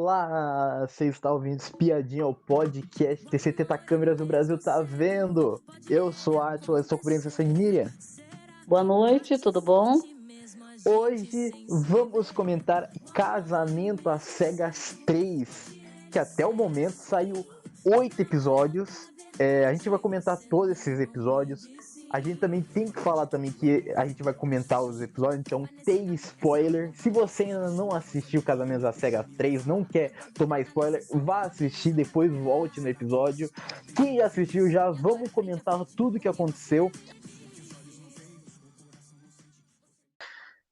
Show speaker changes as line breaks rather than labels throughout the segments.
Olá, você está ouvindo Espiadinha, o podcast que 70 câmeras do Brasil tá vendo. Eu sou a Atila, estou cobrindo essa Miriam.
Boa noite, tudo bom?
Hoje vamos comentar Casamento às Cegas 3, que até o momento saiu 8 episódios. A gente vai comentar todos esses episódios. A gente também tem que falar também que a gente vai comentar os episódios, então tem spoiler. Se você ainda não assistiu Casamento às Cegas 3, não quer tomar spoiler, vá assistir, depois volte no episódio. Quem já assistiu já, vamos comentar tudo que aconteceu.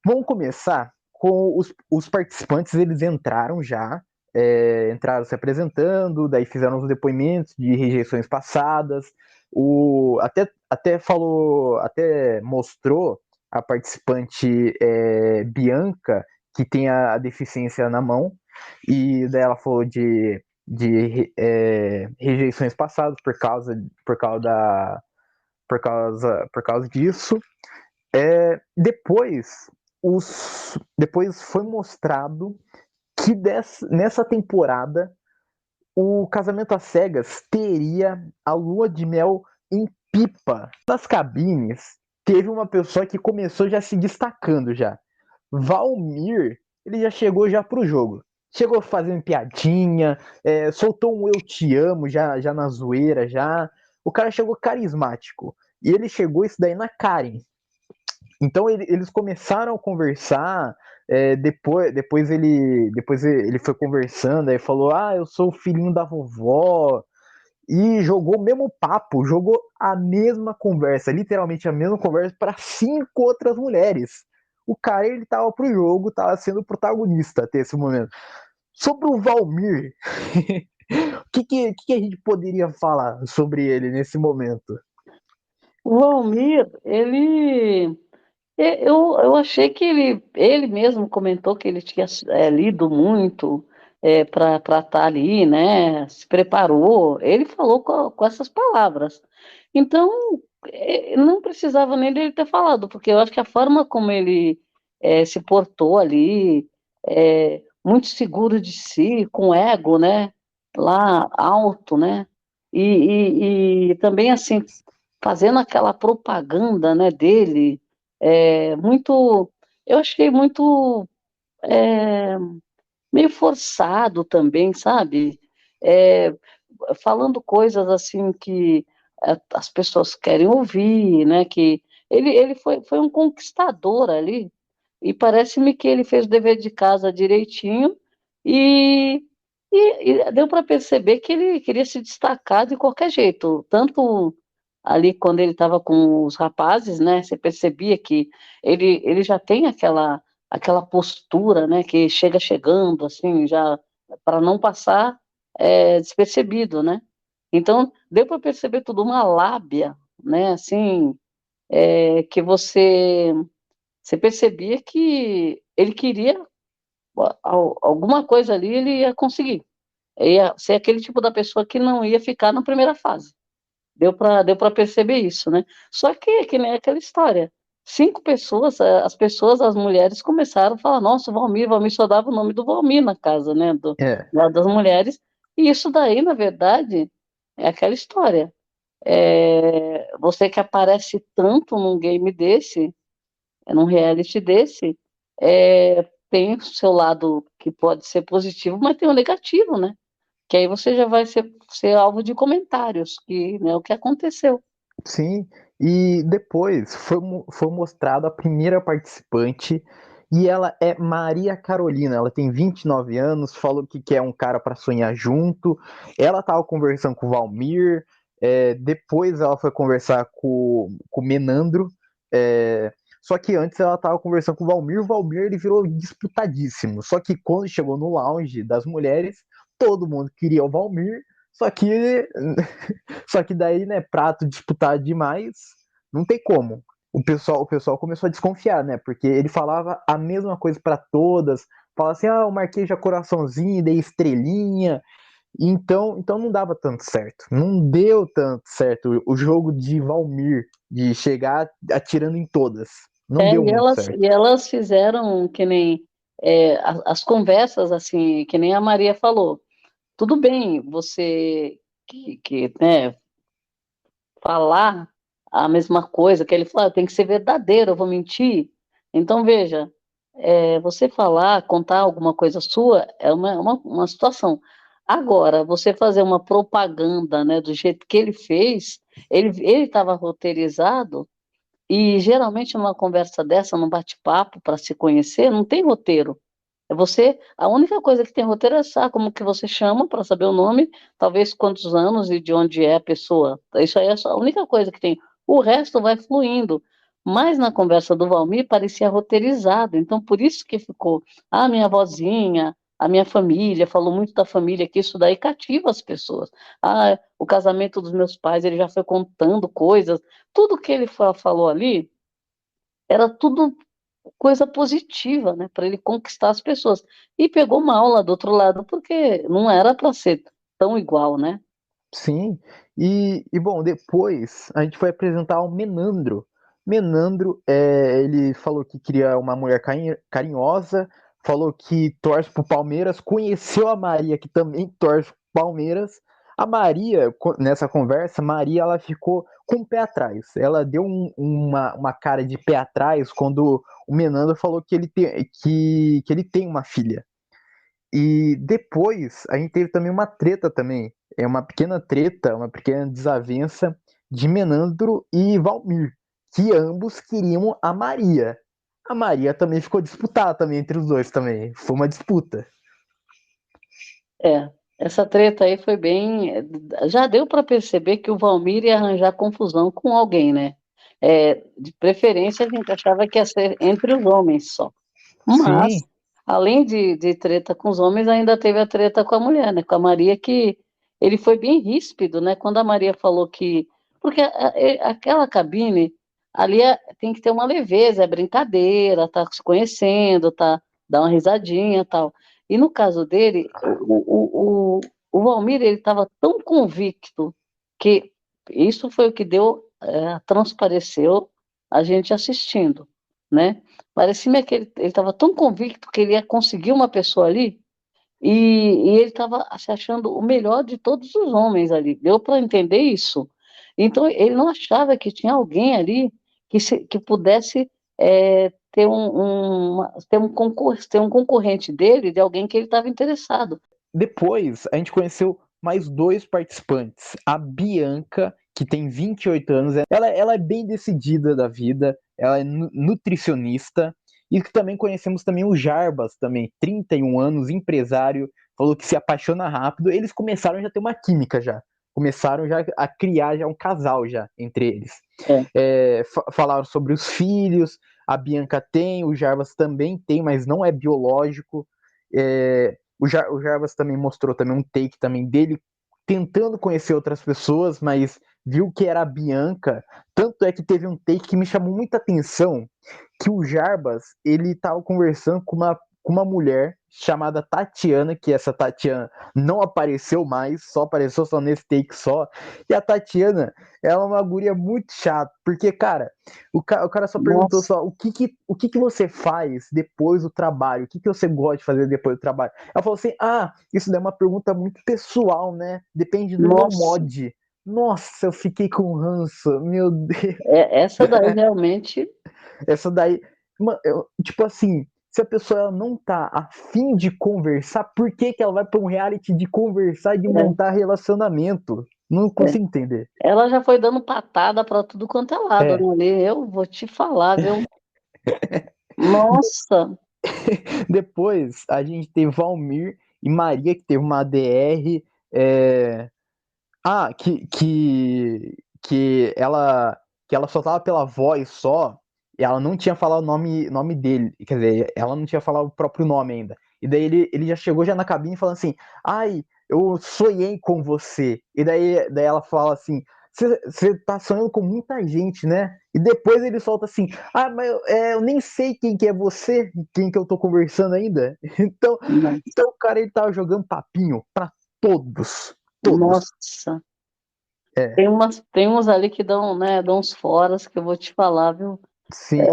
Vamos começar com os participantes, eles entraram já, entraram se apresentando, daí fizeram os depoimentos de rejeições passadas, até mostrou a participante Bianca, que tem a deficiência na mão, e daí ela falou de rejeições passadas por causa disso. Depois foi mostrado que nessa temporada o Casamento às Cegas teria a lua de mel em Pipa. Nas cabines, teve uma pessoa que começou já se destacando já. Valmir, ele já chegou já pro jogo. Chegou fazendo piadinha, soltou um eu te amo já na zoeira já. O cara chegou carismático. E ele chegou isso daí na Karen. Então eles começaram a conversar, depois ele foi conversando, aí falou, eu sou o filhinho da vovó, e jogou o mesmo papo, jogou a mesma conversa, literalmente a mesma conversa para 5 outras mulheres. O cara, ele tava pro jogo, tava sendo protagonista até esse momento. Sobre o Valmir, o que a gente poderia falar sobre ele nesse momento?
O Valmir, eu achei que ele mesmo comentou que ele tinha lido muito para estar ali, né? Se preparou. Ele falou com essas palavras. Então, não precisava nem dele ter falado, porque eu acho que a forma como ele se portou ali, muito seguro de si, com ego, né? Lá alto, né? E também assim fazendo aquela propaganda, né, dele, muito, eu achei muito é, meio forçado também, sabe? É, falando coisas assim que as pessoas querem ouvir, né? Que ele foi um conquistador ali, e parece-me que ele fez o dever de casa direitinho e, e deu para perceber que ele queria se destacar de qualquer jeito, tanto ali quando ele estava com os rapazes, né? Você percebia que ele já tem aquela postura, né? Que chega chegando, assim, já para não passar despercebido, né? Então deu para perceber tudo uma lábia, né? Assim, que você percebia que ele queria alguma coisa ali, ele ia conseguir. Ia ser aquele tipo da pessoa que não ia ficar na primeira fase. Deu para perceber isso, né? Só que nem aquela história. 5 pessoas, as mulheres começaram a falar, nossa, Valmir só dava o nome do Valmir na casa, né?
É,
Lá das mulheres. E isso daí, na verdade, é aquela história. Você que aparece tanto num game desse, num reality desse, tem o seu lado que pode ser positivo, mas tem o negativo, né? Que aí você já vai ser alvo de comentários, que é o que aconteceu.
sim, e depois foi mostrado a primeira participante e ela é Maria Carolina. Ela tem 29 anos, falou que quer um cara para sonhar junto. Ela tava conversando com o Valmir, depois ela foi conversar com o Menandro. Só que antes ela tava conversando com o Valmir ele virou disputadíssimo. Só que quando chegou no lounge das mulheres, todo mundo queria o Valmir, só que só que daí, né, prato disputado demais, não tem como. O pessoal começou a desconfiar, né? Porque ele falava a mesma coisa para todas. Falava assim, o Marquês já coraçãozinho, dei estrelinha. Então não dava tanto certo. Não deu tanto certo o jogo de Valmir, de chegar atirando em todas. Não deu
E
muito
elas,
certo.
e elas fizeram que nem. as conversas, assim, que nem a Maria falou, tudo bem você né, falar a mesma coisa, que ele falou, tem que ser verdadeiro, eu vou mentir. Então, veja, você falar, contar alguma coisa sua é uma situação. Agora, você fazer uma propaganda, né, do jeito que ele fez, ele estava roteirizado, e geralmente numa conversa dessa, num bate-papo para se conhecer, não tem roteiro. A única coisa que tem roteiro é saber como que você chama para saber o nome, talvez quantos anos e de onde é a pessoa. Isso aí é só a única coisa que tem. O resto vai fluindo. Mas na conversa do Valmir parecia roteirizado, então por isso que ficou, minha vozinha, a minha família, falou muito da família, que isso daí cativa as pessoas. O casamento dos meus pais, ele já foi contando coisas, tudo que ele falou ali era tudo coisa positiva, né, para ele conquistar as pessoas. E pegou mal lá do outro lado, porque não era para ser tão igual, né?
Sim, e bom, depois a gente foi apresentar o Menandro. Menandro, ele falou que queria uma mulher carinhosa, falou que torce pro Palmeiras, conheceu a Maria, que também torce pro Palmeiras. A Maria, nessa conversa, Maria ela ficou com o pé atrás. Ela deu uma cara de pé atrás quando o Menandro falou que ele tem uma filha. E depois a gente teve também uma treta também. É uma pequena treta, uma pequena desavença de Menandro e Valmir, que ambos queriam a Maria. A Maria também ficou disputada também entre os dois também. Foi uma disputa.
É, essa treta aí foi bem. Já deu para perceber que o Valmir ia arranjar confusão com alguém, né? De preferência, a gente achava que ia ser entre os homens só.
Sim,
Mas, além de treta com os homens, ainda teve a treta com a mulher, né? Com a Maria, que ele foi bem ríspido, né? Quando a Maria falou que. Porque aquela cabine ali tem que ter uma leveza, é brincadeira, tá se conhecendo, tá, dá uma risadinha e tal. E no caso dele, o Valmir, ele estava tão convicto que isso foi o que transpareceu a gente assistindo, né? Parecia que ele estava tão convicto que ele ia conseguir uma pessoa ali e ele estava se achando o melhor de todos os homens ali. Deu para entender isso. Então, ele não achava que tinha alguém ali que pudesse ter um concorrente dele, de alguém que ele estava interessado.
depois, a gente conheceu mais dois participantes. A Bianca, que tem 28 anos, ela é bem decidida da vida, ela é nutricionista. E que também conhecemos também o Jarbas, também, 31 anos, empresário, falou que se apaixona rápido. Eles começaram já a ter uma química já. Começaram já a criar já um casal já entre eles.
É,
Falaram sobre os filhos, a Bianca tem, o Jarbas também tem, mas não é biológico. O Jarbas também mostrou também um take também dele tentando conhecer outras pessoas, mas viu que era a Bianca. Tanto é que teve um take que me chamou muita atenção, que o Jarbas, ele estava conversando com uma mulher chamada Tatiana, que essa Tatiana não apareceu mais, só apareceu só nesse take só. E a Tatiana, ela é uma guria muito chata, porque, cara, o cara só perguntou
nossa,
só o que você faz depois do trabalho, o que você gosta de fazer depois do trabalho. Ela falou assim, isso daí é uma pergunta muito pessoal, né? Depende do meu
nossa,
mod. Nossa, eu fiquei com ranço, meu Deus.
essa daí realmente,
Essa daí, mano, tipo assim, se a pessoa ela não tá afim de conversar, por que que ela vai pra um reality de conversar e de
é,
montar relacionamento? Não
é.
consigo entender.
Ela já foi dando patada para tudo quanto é lado,
É,
né? Ali, eu vou te falar, viu? Nossa,
depois a gente teve Valmir e Maria, que teve uma ADR. É... Ah, que ela só tava pela voz só, e ela não tinha falado o nome dele, quer dizer, ela não tinha falado o próprio nome ainda. E daí ele já chegou já na cabine falando assim, ai, eu sonhei com você. E daí ela fala assim, você tá sonhando com muita gente, né? E depois ele solta assim, mas eu nem sei quem que é você, quem que eu tô conversando ainda. Então,
nossa,
então o cara ele tava jogando papinho pra todos, todos.
nossa.
É,
Tem uns ali que dão, né, dão uns foras que eu vou te falar, viu?
Sim,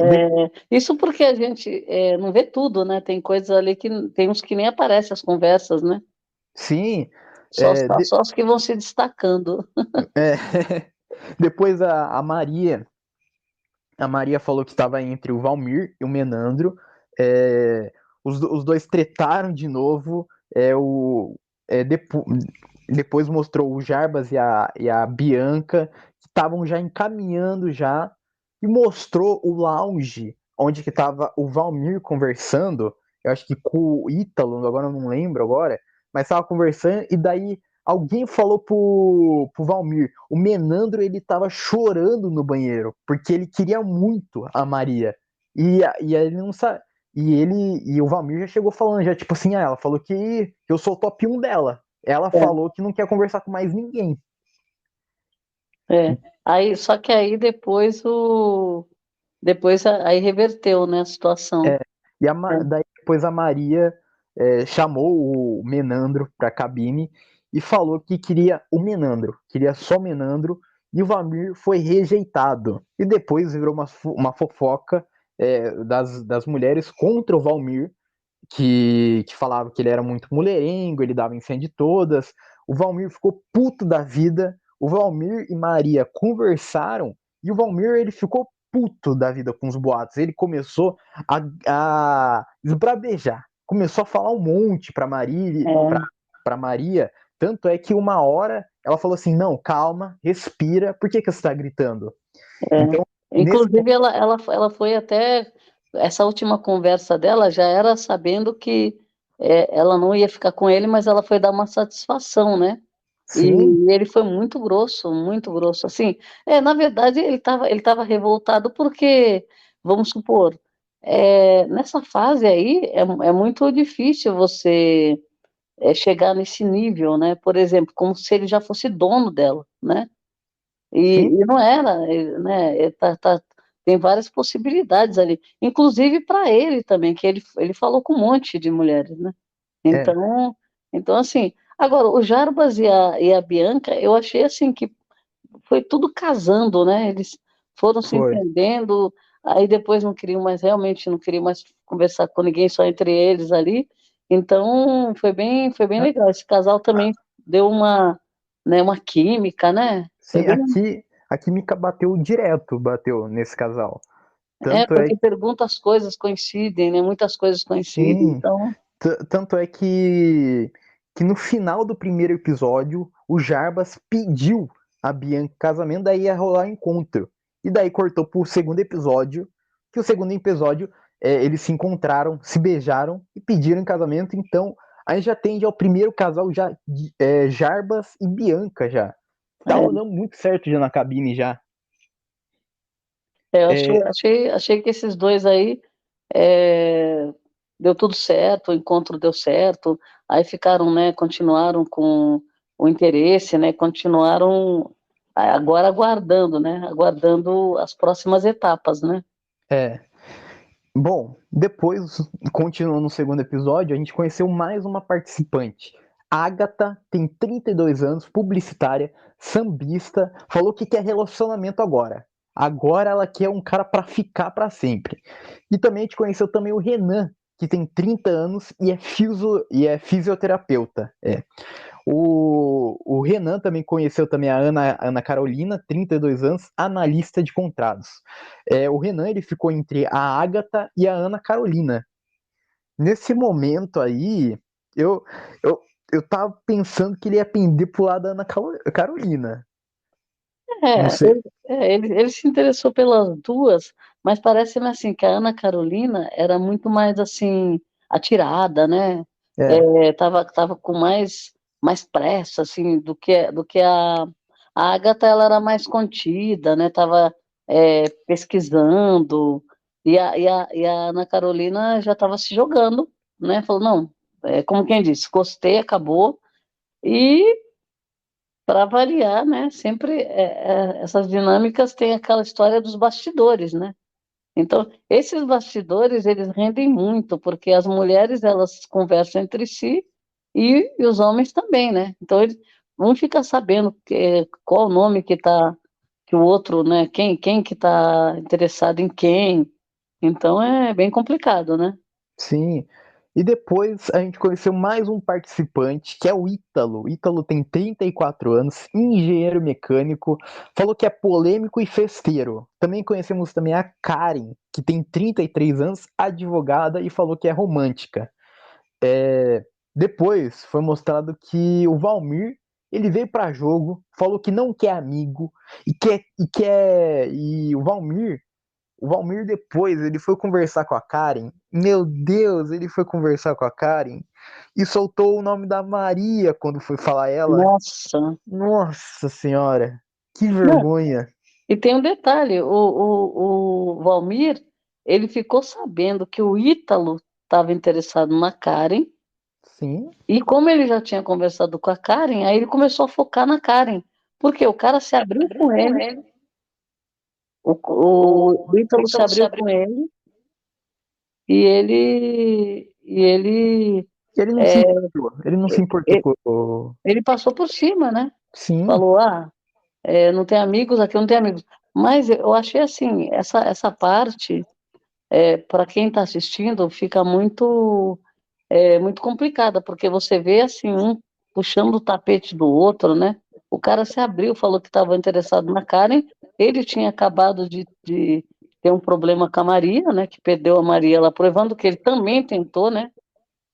Isso porque a gente não vê tudo, né? Tem coisas ali que tem uns que nem aparecem as conversas, né?
sim,
Só,
é,
só os que vão se destacando.
é, depois a Maria falou que estava entre o Valmir e o Menandro. É, os dois tretaram de novo. É, o, é, depois mostrou o Jarbas e a Bianca, que estavam já encaminhando já. E mostrou o lounge, onde que estava o Valmir conversando. Eu acho que com o Ítalo, agora eu não lembro agora. Mas estava conversando, e daí alguém falou pro Valmir, o Menandro ele tava chorando no banheiro, porque ele queria muito a Maria. E ele não sabe. E o Valmir já chegou falando, já tipo assim, ela falou que eu sou o top 1 dela. Ela
É,
falou que não quer conversar com mais ninguém.
é. Aí, só que aí depois aí reverteu, né, a situação. É,
Daí depois a Maria chamou o Menandro pra cabine e falou que queria o Menandro, queria só o Menandro, e o Valmir foi rejeitado. E depois virou uma fofoca das mulheres contra o Valmir, que falava que ele era muito mulherengo, ele dava em cima de todas. O Valmir ficou puto da vida. O Valmir e Maria conversaram e o Valmir ele ficou puto da vida com os boatos. Ele começou a esbravejar, começou a falar um monte
é,
para Maria. Tanto é que uma hora ela falou assim: não, calma, respira, por que você está gritando?
é.
Então, nesse
Inclusive, ela foi até. Essa última conversa dela já era sabendo que ela não ia ficar com ele, mas ela foi dar uma satisfação, né?
sim,
E ele foi muito grosso, muito grosso. Assim, na verdade, ele tava revoltado porque, vamos supor, nessa fase aí é muito difícil você chegar nesse nível, né? Por exemplo, como se ele já fosse dono dela, né?
sim,
E não era, né? Tem várias possibilidades ali, inclusive para ele também, que ele falou com um monte de mulheres, né?
é,
Então, então assim, agora o Jarbas e a Bianca, eu achei assim que foi tudo casando, né? Eles foram se
foi.
entendendo, aí depois não queriam mais, realmente não queriam mais conversar com ninguém, só entre eles ali. Então, foi bem legal. Esse casal também deu uma química, né? Foi
Sim,
bem.
a química bateu direto, bateu nesse casal. Tanto é
Porque pergunta as coisas coincidem, né? Muitas coisas coincidem.
sim,
Então,
tanto é que no final do primeiro episódio, o Jarbas pediu a Bianca em casamento, daí ia rolar encontro. E daí cortou pro segundo episódio, que o segundo episódio eles se encontraram, se beijaram e pediram em casamento, então aí já tende ao primeiro casal já Jarbas e Bianca já. Tava
é,
dando muito certo já na cabine já.
eu
É,
achei que esses dois aí é, deu tudo certo, o encontro deu certo, aí ficaram, né, continuaram com o interesse, né, continuaram agora aguardando, né, aguardando as próximas etapas, né.
é. Bom, depois, continuando no segundo episódio, a gente conheceu mais uma participante. Agatha tem 32 anos, publicitária, sambista, falou que quer relacionamento agora. Agora ela quer um cara para ficar para sempre. E também a gente conheceu também o Renan, que tem 30 anos e é fisioterapeuta. O Renan também conheceu também a Ana Carolina, 32 anos, analista de contratos. O Renan ele ficou entre a Ágata e a Ana Carolina. Nesse momento aí, eu, eu, eu tava pensando que ele ia pender pro lado da Ana Carolina. Não
É,
sei.
ele se interessou pelas duas, mas parece-me assim que a Ana Carolina era muito mais assim atirada, né?
É,
Tava com mais pressa assim do que a Agatha, ela era mais contida, né? Tava pesquisando e a Ana Carolina já estava se jogando, né? Falou não, como quem disse, gostei, acabou. E para variar, né? Sempre essas dinâmicas têm aquela história dos bastidores, né? Então, esses bastidores, eles rendem muito, porque as mulheres, elas conversam entre si e os homens também, né? Então, um fica sabendo qual o nome que que o outro, né? Quem que está interessado em quem. Então é bem complicado, né?
Sim. E depois a gente conheceu mais um participante, que é o Ítalo. O Ítalo tem 34 anos, engenheiro mecânico, falou que é polêmico e festeiro. Também conhecemos também a Karen, que tem 33 anos, advogada, e falou que é romântica. Depois foi mostrado que o Valmir, ele veio para jogo, falou que não quer amigo e o Valmir depois, ele foi conversar com a Karen. Meu Deus, ele foi conversar com a Karen e soltou o nome da Maria quando foi falar ela.
Nossa.
Nossa senhora, que
Não,
vergonha.
e tem um detalhe, o Valmir, ele ficou sabendo que o Ítalo estava interessado na Karen,
Sim,
e como ele já tinha conversado com a Karen, aí ele começou a focar na Karen, porque o cara se abriu com ele, o Ítalo se abriu com ele, e ele,
ele não se
é,
importou. Ele não se importou
e-
com
ele passou por cima, né?
Sim,
Falou, não tem amigos, aqui não tem amigos. Mas eu achei assim, essa parte, para quem está assistindo, fica muito complicada, porque você vê assim, um puxando o tapete do outro, né? O cara se abriu, falou que estava interessado na Karen, ele tinha acabado de ter um problema com a Maria, né? Que perdeu a Maria lá pro Evandro, que ele também tentou, né?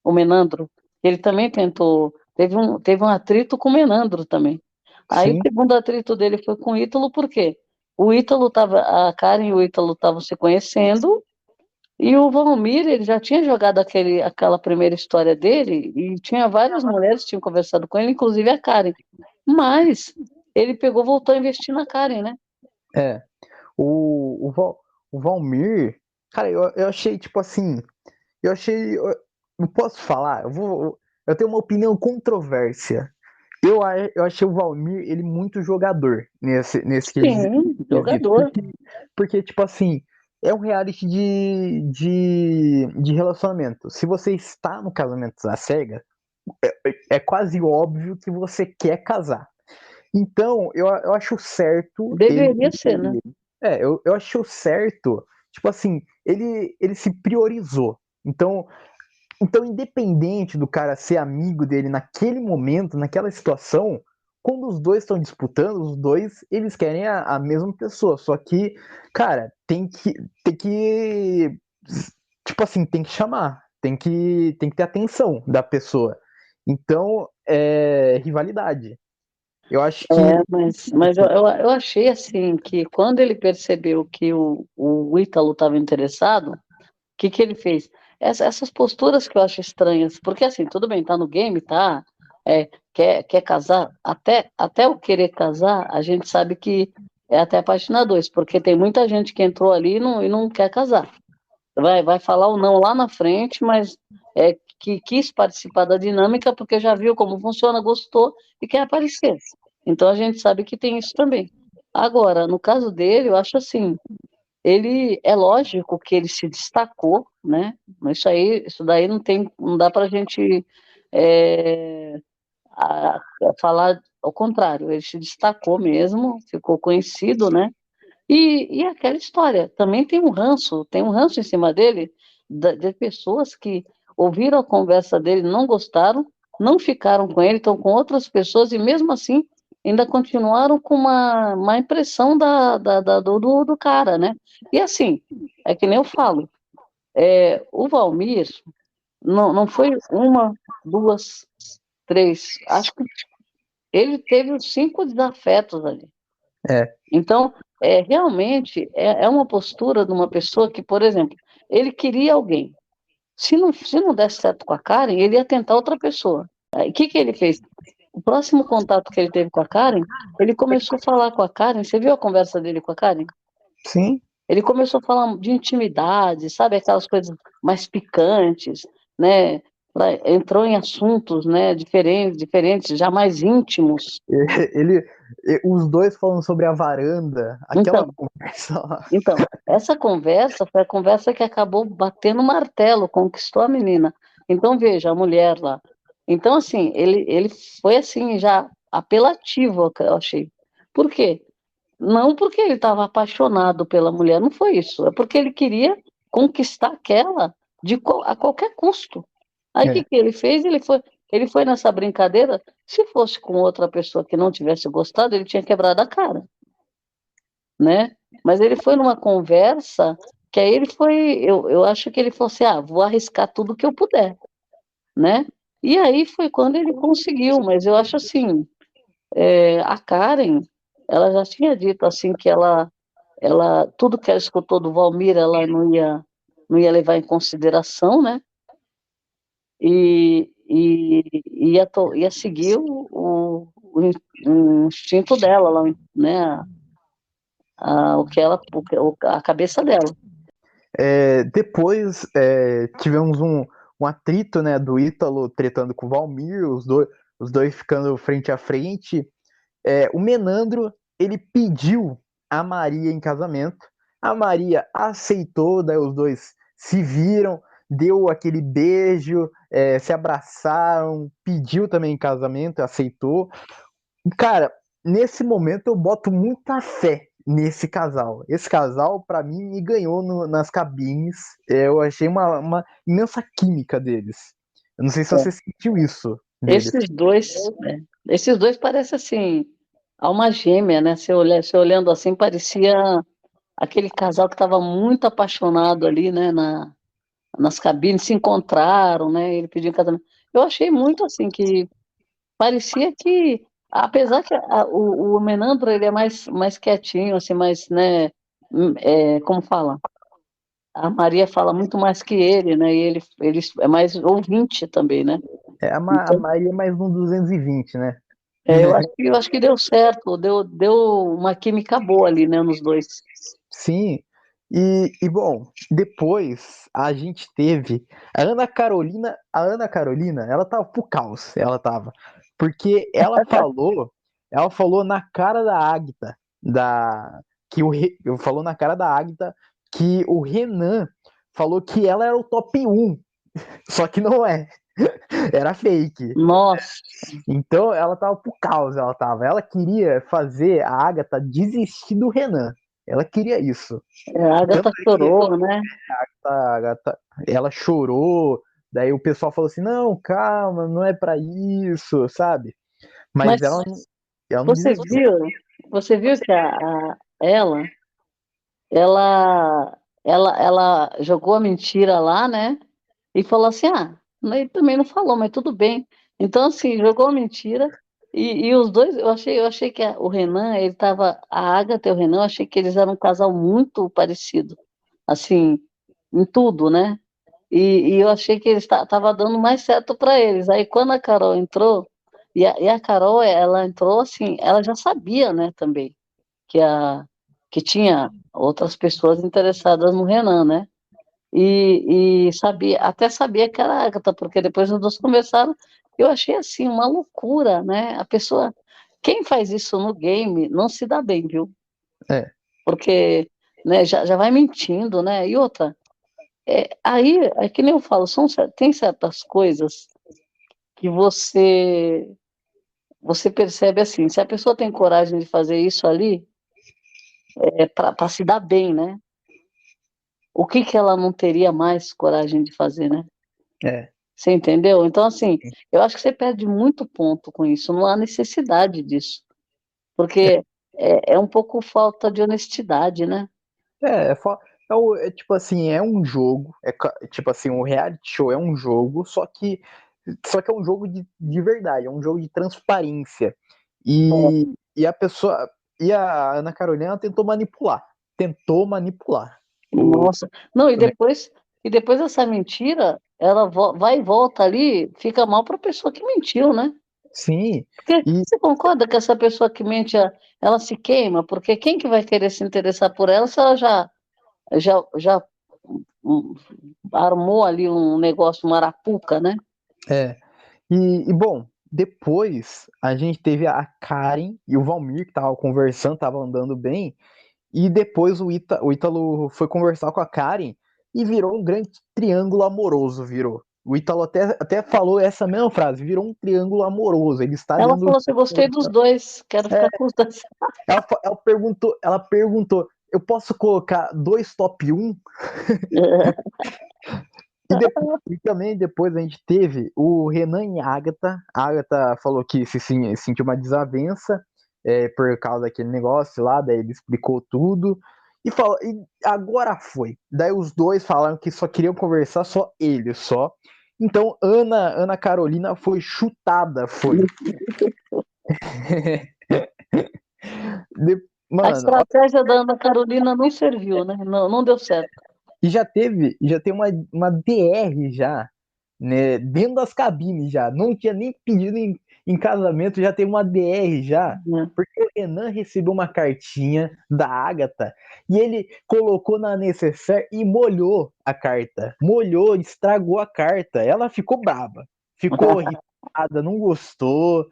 O Menandro, ele também tentou, teve um atrito com o Menandro também. Aí o
sim,
segundo atrito dele foi com o Ítalo, por quê? A Karen e o Ítalo estavam se conhecendo, e o Valmir, ele já tinha jogado aquela primeira história dele, e tinha várias mulheres que tinham conversado com ele, inclusive a Karen. Mas ele pegou, voltou a investir na Karen, né?
é. O Valmir, cara, eu achei, tipo assim, eu achei. Eu posso falar? Eu tenho uma opinião controvérsia. Eu achei o Valmir ele muito jogador nesse
Sim,
quesito.
jogador.
Porque, tipo assim, é um reality de relacionamento. Se você está no casamento às cegas, é quase óbvio que você quer casar. Então, eu acho certo ele.
Deveria ser, né?
Eu acho certo. Tipo assim, ele se priorizou. Então, independente do cara ser amigo dele naquele momento, naquela situação, quando os dois estão disputando, os dois, eles querem a mesma pessoa. Só que, cara, tipo assim, tem que chamar, tem que ter atenção da pessoa. Então, rivalidade. Eu acho que,
Mas eu achei assim que quando ele percebeu que o Ítalo estava interessado, o que ele fez? Essas posturas que eu acho estranhas, porque assim, tudo bem, tá no game, tá? Quer casar, até o querer casar, a gente sabe que é até a página 2, porque tem muita gente que entrou ali e não quer casar. Vai falar o não lá na frente, mas que quis participar da dinâmica porque já viu como funciona, gostou e quer aparecer. Então a gente sabe que tem isso também. Agora, no caso dele, eu acho assim, ele é lógico que ele se destacou, né? Isso daí não dá para a gente é, a falar ao contrário. Ele se destacou mesmo, ficou conhecido, né? E aquela história, também tem um ranço em cima dele, de pessoas que ouviram a conversa dele, não gostaram, não ficaram com ele, estão com outras pessoas, e mesmo assim ainda continuaram com uma má impressão do cara, né? E assim, é que nem eu falo, o Valmir não foi uma, duas, três, acho que ele teve os 5 desafetos ali.
é,
Então, realmente, é uma postura de uma pessoa que, por exemplo, ele queria alguém. Se não desse certo com a Karen, ele ia tentar outra pessoa. Aí, o que que ele fez? O próximo contato que ele teve com a Karen, ele começou a falar com a Karen. Você viu a conversa dele com a Karen?
sim,
Ele começou a falar de intimidade, sabe? Aquelas coisas mais picantes, né? Entrou em assuntos, né, diferentes, já mais íntimos.
ele, os dois falando sobre a varanda, aquela
Então,
conversa lá.
Essa conversa foi a conversa que acabou batendo o martelo, conquistou a menina. Então, veja, a mulher lá. Então, assim, ele foi assim, já apelativo, eu achei. Por quê? Não porque ele estava apaixonado pela mulher, não foi isso. É porque ele queria conquistar aquela a qualquer custo. Aí o que
É.
que ele fez? Ele foi nessa brincadeira. Se fosse com outra pessoa que não tivesse gostado, ele tinha quebrado a cara, né? Mas ele foi numa conversa que aí ele foi. Eu acho que ele falou assim: ah, vou arriscar tudo que eu puder, né? E aí foi quando ele conseguiu. Mas eu acho assim, a Karen, ela já tinha dito assim que ela tudo que ela escutou do Valmir, ela não ia levar em consideração, né? Ia seguir o instinto dela, lá, né? A cabeça dela.
Depois tivemos um atrito, né, do Ítalo tretando com o Valmir, os dois ficando frente a frente. O Menandro, ele pediu a Maria em casamento. A Maria aceitou, daí os dois se viram, deu aquele beijo, se abraçaram, pediu também em casamento, aceitou. Cara, nesse momento eu boto muita fé nesse casal. Esse casal, para mim, me ganhou nas cabines. Eu achei uma imensa química deles. Eu não sei se você sentiu isso deles.
Esses dois, esses dois parecem assim, alma gêmea, né? Se olhando assim, parecia aquele casal que estava muito apaixonado ali, né? Nas cabines, se encontraram, né? Ele pediu em casamento. Eu achei muito assim que parecia que, apesar que o Menandro ele é mais quietinho, assim, mais, né? Como fala? A Maria fala muito mais que ele, né? E ele é mais ouvinte também, né?
A
Então,
Maria é mais um 220, né?
eu acho que deu certo, deu uma química boa ali, né, nos dois.
Sim. Bom, depois a gente teve a Ana Carolina. A Ana Carolina, ela tava pro caos, ela tava. Porque ela falou na cara da Águida, falou na cara da Águida que o Renan falou que ela era o top um, só que não é. Era fake.
Nossa,
Então ela tava pro caos, ela tava. Ela queria fazer a Agatha desistir do Renan. Ela queria isso.
a
Tanto
Agatha
é que
chorou, né?
a Agatha, ela chorou, daí o pessoal falou assim: não, calma, não é pra isso, sabe? Mas
Mas
ela não
você
desistiu.
viu, você viu que ela jogou a mentira lá, né? E falou assim, ele também não falou, mas tudo bem. Então, assim, jogou a mentira e os dois, eu achei que o Renan, a Agatha e o Renan, eu achei que eles eram um casal muito parecido, assim, em tudo, né? E eu achei que eles tava dando mais certo para eles. Aí quando a Carol entrou, e a Carol, ela entrou assim, ela já sabia, né, também, que, que tinha outras pessoas interessadas no Renan, né? E até sabia que era a Agatha, porque depois os dois conversaram, eu achei assim uma loucura, né? A pessoa, quem faz isso no game não se dá bem, viu?
É,
Porque, né, já vai mentindo, né? E outra, aí, é que nem eu falo, tem certas coisas que você percebe assim, se a pessoa tem coragem de fazer isso ali, para se dar bem, né? O que que ela não teria mais coragem de fazer, né?
é.
Você entendeu? Então, assim, eu acho que você perde muito ponto com isso, não há necessidade disso, porque é um pouco falta de honestidade, né?
É, é, tipo assim, é um jogo, tipo assim, o reality show é um jogo, só que é um jogo de verdade, é um jogo de transparência. E a pessoa, e a Ana Carolina tentou manipular o,
Nossa, não, e
o negócio.
depois dessa mentira, ela vai e volta ali, fica mal para a pessoa que mentiu, né?
Sim,
Porque
e
você concorda que essa pessoa que mente, ela se queima? Porque quem que vai querer se interessar por ela se ela já hum, armou ali um negócio, uma arapuca, né?
é, bom, depois a gente teve a Karen e o Valmir que estavam conversando, estavam andando bem. E depois o Ítalo foi conversar com a Karen e virou um grande triângulo amoroso, virou. O Ítalo até falou essa mesma frase, virou um triângulo amoroso. Ele está
Ela
dentro.
falou assim: gostei dos dois, quero
É,
ficar com os dois.
ela perguntou, eu posso colocar dois top um. E também depois a gente teve o Renan e a Agatha. A Agatha falou que sentiu uma desavença por causa daquele negócio lá, daí ele explicou tudo. E agora foi. Daí os dois falaram que só queriam conversar, só ele, só. Então Ana Carolina foi chutada, foi. De-
A
Mano,
estratégia da Ana Carolina não serviu, né? Não, não deu certo.
e já tem uma DR já, né, dentro das cabines já. Não tinha nem pedido em casamento, já tem uma DR já.
Né?
Porque o Renan recebeu uma cartinha da Agatha e ele colocou na necessaire e molhou a carta. Molhou, estragou a carta. Ela ficou braba, ficou irritada, não gostou.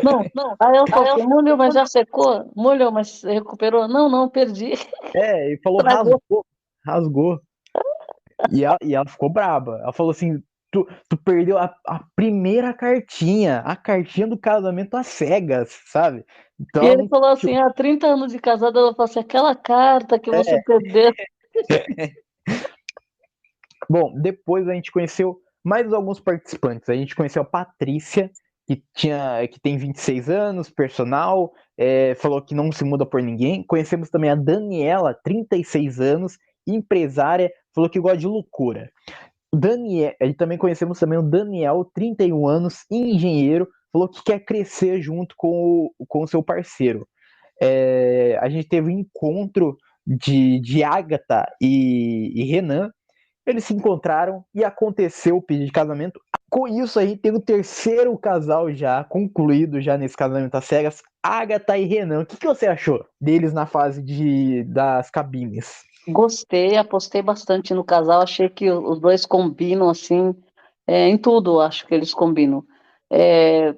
Não. Aí ela falou assim: molhou, mas já secou? Molhou, mas recuperou? Não, não, perdi.
E falou,
Estragou.
rasgou, rasgou. E ela ficou braba. Ela falou assim: tu perdeu a primeira cartinha, a cartinha do casamento às cegas, sabe? Então
E
ela
ele
não
falou
curtiu.
assim: há 30 anos de casada, ela falou assim: aquela carta que você
É.
perdeu.
Bom, depois a gente conheceu mais alguns participantes. A gente conheceu a Patrícia, que tem 26 anos, personal, falou que não se muda por ninguém. Conhecemos também a Daniela, 36 anos, empresária, falou que gosta de loucura. E também conhecemos também o Daniel, 31 anos, engenheiro, falou que quer crescer junto com o seu parceiro. A gente teve um encontro de Agatha e Renan. Eles se encontraram e aconteceu o pedido de casamento. Com isso, a gente tem o terceiro casal já concluído já nesse casamento às cegas, Agatha e Renan. O que você achou deles na fase das cabines?
Gostei, apostei bastante no casal, achei que os dois combinam assim, em tudo, acho que eles combinam. É,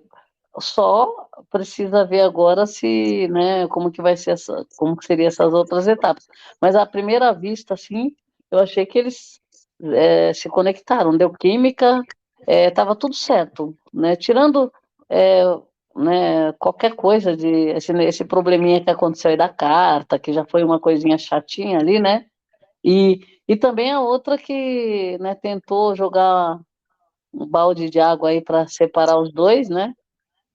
só precisa ver agora se, né, como que vai ser como que seria essas outras etapas. Mas à primeira vista, assim, eu achei que eles se conectaram, deu química, estava tudo certo, né? Tirando é, né, qualquer coisa de esse probleminha que aconteceu aí da carta, que já foi uma coisinha chatinha ali, né? E também a outra que, né, tentou jogar um balde de água aí para separar os dois, né?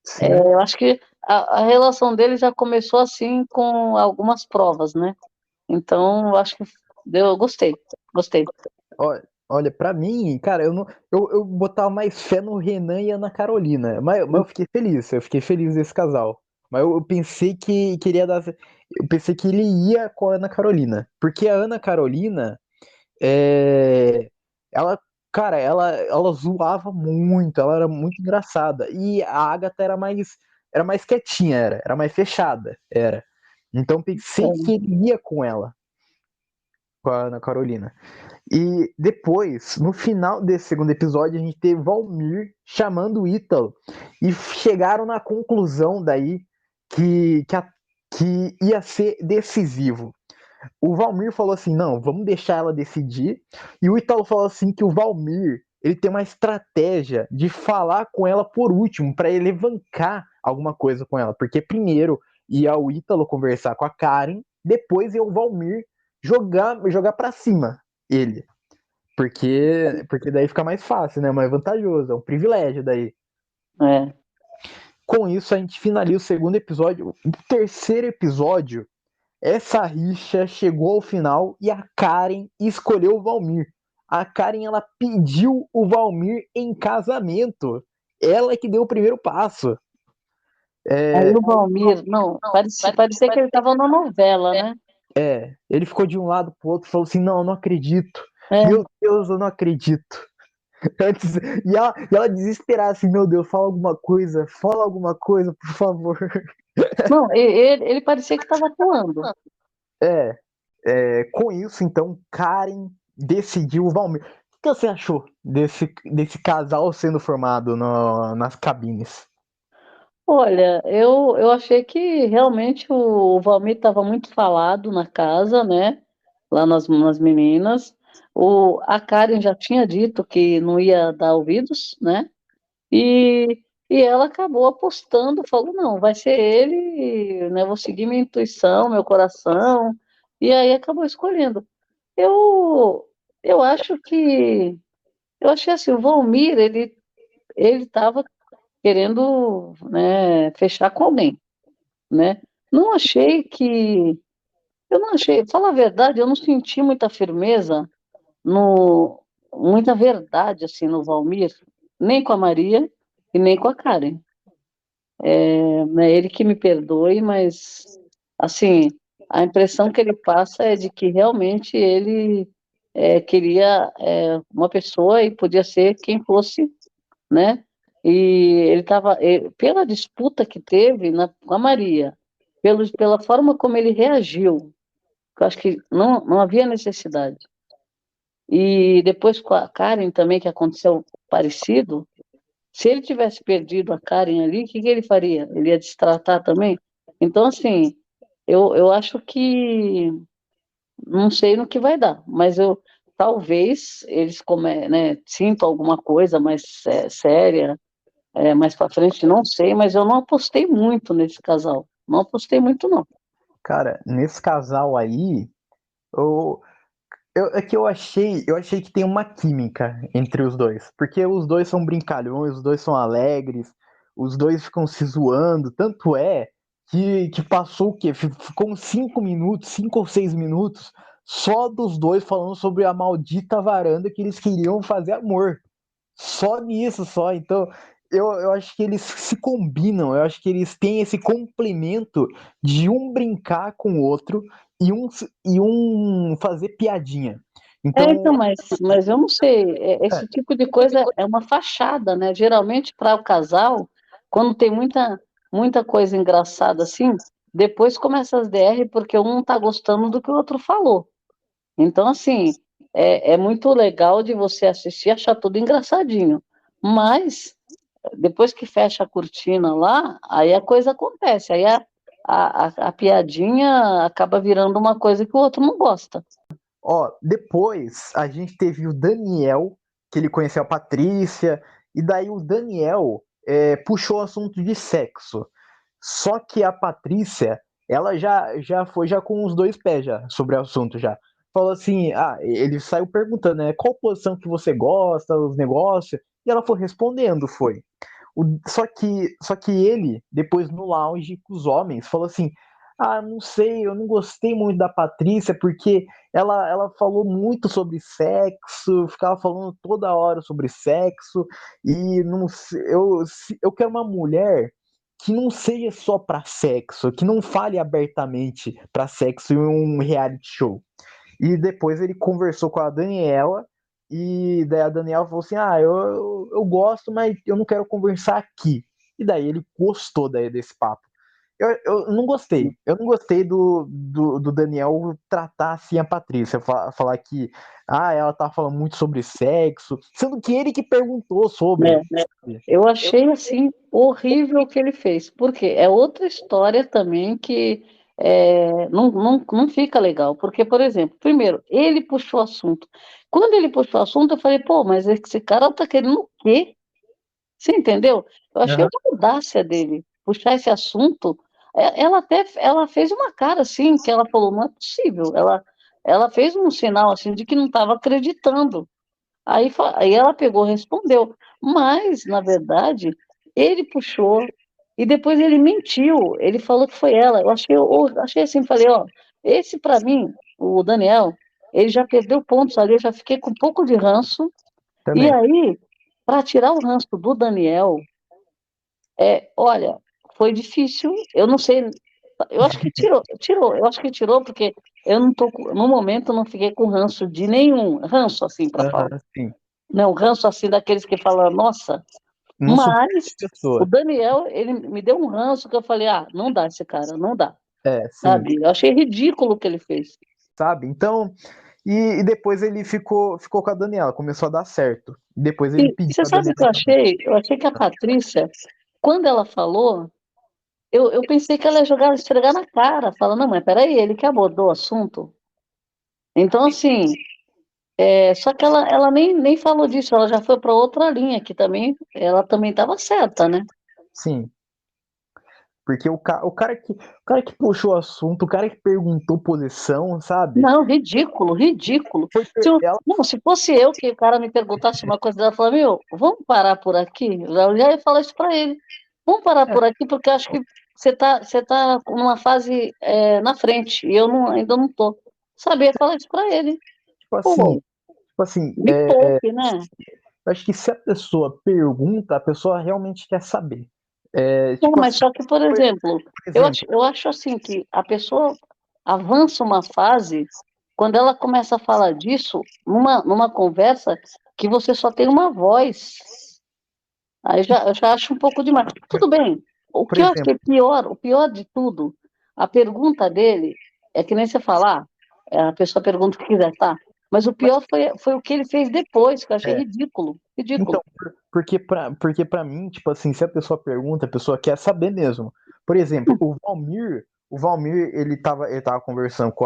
Sim.
Eu acho que a relação deles já começou assim com algumas provas, né? Então, eu acho que eu gostei, gostei.
Olha, pra mim, cara, eu botava mais fé no Renan e Ana Carolina, mas eu fiquei feliz desse casal. Mas eu pensei que queria dar, eu pensei que ele ia com a Ana Carolina, porque a Ana Carolina, é, ela, cara, ela zoava muito, ela era muito engraçada, e a Agatha era mais quietinha, era mais fechada, era. Então pensei que
É,
ele ia com ela, com a Ana Carolina. E depois, no final desse segundo episódio, a gente teve Valmir chamando o Ítalo. E chegaram na conclusão daí que ia ser decisivo. O Valmir falou assim: não, vamos deixar ela decidir. E o Ítalo falou assim que o Valmir ele tem uma estratégia de falar com ela por último, para ele levantar alguma coisa com ela. Porque primeiro ia o Ítalo conversar com a Karen, depois ia o Valmir jogar para cima ele. Porque daí fica mais fácil, né? Mais vantajoso, é um privilégio daí.
é.
Com isso, a gente finaliza o segundo episódio. O terceiro episódio, essa rixa chegou ao final e a Karen escolheu o Valmir. A Karen, ela pediu o Valmir em casamento. Ela que deu o primeiro passo.
Aí
É,
o Valmir, não, parecia que ele estava na novela, né?
ele ficou de um lado pro outro e falou assim: não, eu não acredito.
É.
Meu Deus, eu não acredito. Antes, e ela desesperada assim, meu Deus, fala alguma coisa, por favor.
Não, ele parecia que estava atuando.
É, com isso, então, Karen decidiu o Valmir. O que você achou desse casal sendo formado nas cabines?
Olha, eu achei que realmente o Valmir estava muito falado na casa, né? Lá nas meninas. A Karen já tinha dito que não ia dar ouvidos, né? E ela acabou apostando, falou, não, vai ser ele, né? Vou seguir minha intuição, meu coração, e aí acabou escolhendo. Eu, eu acho que, eu achei assim, o Valmir, ele estava querendo, né, fechar com alguém, né? Não achei que, eu não achei, falar a verdade, eu não senti muita firmeza no, muita verdade assim no Valmir, nem com a Maria e nem com a Karen. Né, ele que me perdoe, mas assim, a impressão que ele passa é de que realmente ele queria uma pessoa e podia ser quem fosse, né? E ele estava, pela disputa que teve com a Maria, pela forma como ele reagiu, eu acho que não havia necessidade. E depois com a Karen também, que aconteceu parecido, se ele tivesse perdido a Karen ali, o que que ele faria? Ele ia destratar também? Então, assim, eu acho que não sei no que vai dar, mas eu talvez eles né, sintam alguma coisa mais séria, mais para frente, não sei, mas eu não apostei muito nesse casal. Não apostei muito, não.
Cara, nesse casal aí, eu, é que eu achei que tem uma química entre os dois, porque os dois são brincalhões, os dois são alegres, os dois ficam se zoando, tanto é que passou o quê? Ficou uns 5 minutos, 5 ou 6 minutos, só dos dois falando sobre a maldita varanda que eles queriam fazer amor. Só nisso, só. Então, eu acho que eles se combinam, eu acho que eles têm esse complemento de um brincar com o outro e um fazer piadinha.
Então,
Então,
mas eu não sei,
é,
esse tipo de coisa é uma fachada, né? Geralmente, para o casal, quando tem muita coisa engraçada assim, depois começa as DR porque um não está gostando do que o outro falou. Então, assim, é muito legal de você assistir e achar tudo engraçadinho. Mas, depois que fecha a cortina lá, aí a coisa acontece, aí a piadinha acaba virando uma coisa que o outro não gosta.
ó, depois a gente teve o Daniel, que ele conheceu a Patrícia, e daí o Daniel puxou o assunto de sexo. Só que a Patrícia, ela já foi já com os dois pés já sobre o assunto já. Falou assim, ele saiu perguntando, né, qual posição que você gosta, os negócios, e ela foi respondendo, foi. Só que ele, depois no lounge com os homens, falou assim: não sei, eu não gostei muito da Patrícia, porque ela falou muito sobre sexo, ficava falando toda hora sobre sexo, e não, eu quero uma mulher que não seja só para sexo, que não fale abertamente para sexo em um reality show. E depois ele conversou com a Daniela, e daí a Daniela falou assim: eu gosto, mas eu não quero conversar aqui. E daí ele gostou desse papo. Eu não gostei. Eu não gostei do Daniel tratar assim a Patrícia, falar que ela tá falando muito sobre sexo, sendo que ele que perguntou sobre.
Né? Eu achei assim horrível o que ele fez, porque é outra história também que não fica legal. Porque, por exemplo, primeiro, ele puxou o assunto. Quando ele puxou o assunto, eu falei, pô, mas esse cara tá querendo o quê? Você entendeu? Eu achei
Uhum.
uma audácia dele puxar esse assunto. Ela fez uma cara assim, que ela falou, não é possível. Ela fez um sinal assim de que não estava acreditando. Aí ela pegou, respondeu. Mas, na verdade, ele puxou e depois ele mentiu. Ele falou que foi ela. Eu achei assim, falei, ó, esse para mim, o Daniel, ele já perdeu pontos ali, eu já fiquei com um pouco de ranço. E
Também.
aí, para tirar o ranço do Daniel, olha, foi difícil. Eu não sei, eu acho que tirou, eu acho que tirou porque eu não tô, no momento eu não fiquei com ranço de nenhum, ranço assim para falar.
Uhum, sim.
Não, ranço assim daqueles que falam, nossa,
Não suporta
mas
a
o
pessoa.
Daniel, ele me deu um ranço que eu falei, não dá esse cara, não dá,
É, sim.
sabe? Eu achei ridículo o que ele fez.
Sabe? Então, e depois ele ficou com a Daniela, começou a dar certo. Depois ele
E
pediu
você
a
sabe o
Daniela
que eu
em casamento.
achei? Eu achei que a Patrícia, quando ela falou, eu pensei que ela ia jogar, esfregar na cara, falando, não, mas peraí, ele que abordou o assunto. Então, assim, Só que ela nem falou disso, ela já foi para outra linha, que também ela também estava certa, né?
Sim. Porque o cara que puxou o assunto, o cara que perguntou posição, sabe?
Não, ridículo, ridículo.
Porque ela,
Não, se fosse eu que o cara me perguntasse uma coisa, ela falaria, meu, vamos parar por aqui? Eu já ia falar isso para ele. Vamos parar
é,
por aqui, porque eu acho que você tá numa fase na frente, e eu ainda não tô. Sabia falar isso para ele.
tipo assim,
Pô,
tipo assim,
me poupe, né?
eu acho que se a pessoa pergunta, a pessoa realmente quer saber.
Não,
Tipo
mas
assim,
só que, por
por
exemplo, eu
exemplo,
acho, eu acho assim que a pessoa avança uma fase quando ela começa a falar disso numa conversa que você só tem uma voz. Aí eu já acho um pouco demais. Tudo bem. O
por
que eu achei
exemplo,
pior, o pior de tudo, a pergunta dele é que nem você falar, a pessoa pergunta o que quiser, tá? Mas o pior foi o que ele fez depois, que eu achei
é,
ridículo.
então,
Ridículo.
porque pra mim, tipo assim, se a pessoa pergunta, a pessoa quer saber mesmo. Por exemplo, o Valmir, ele tava conversando com,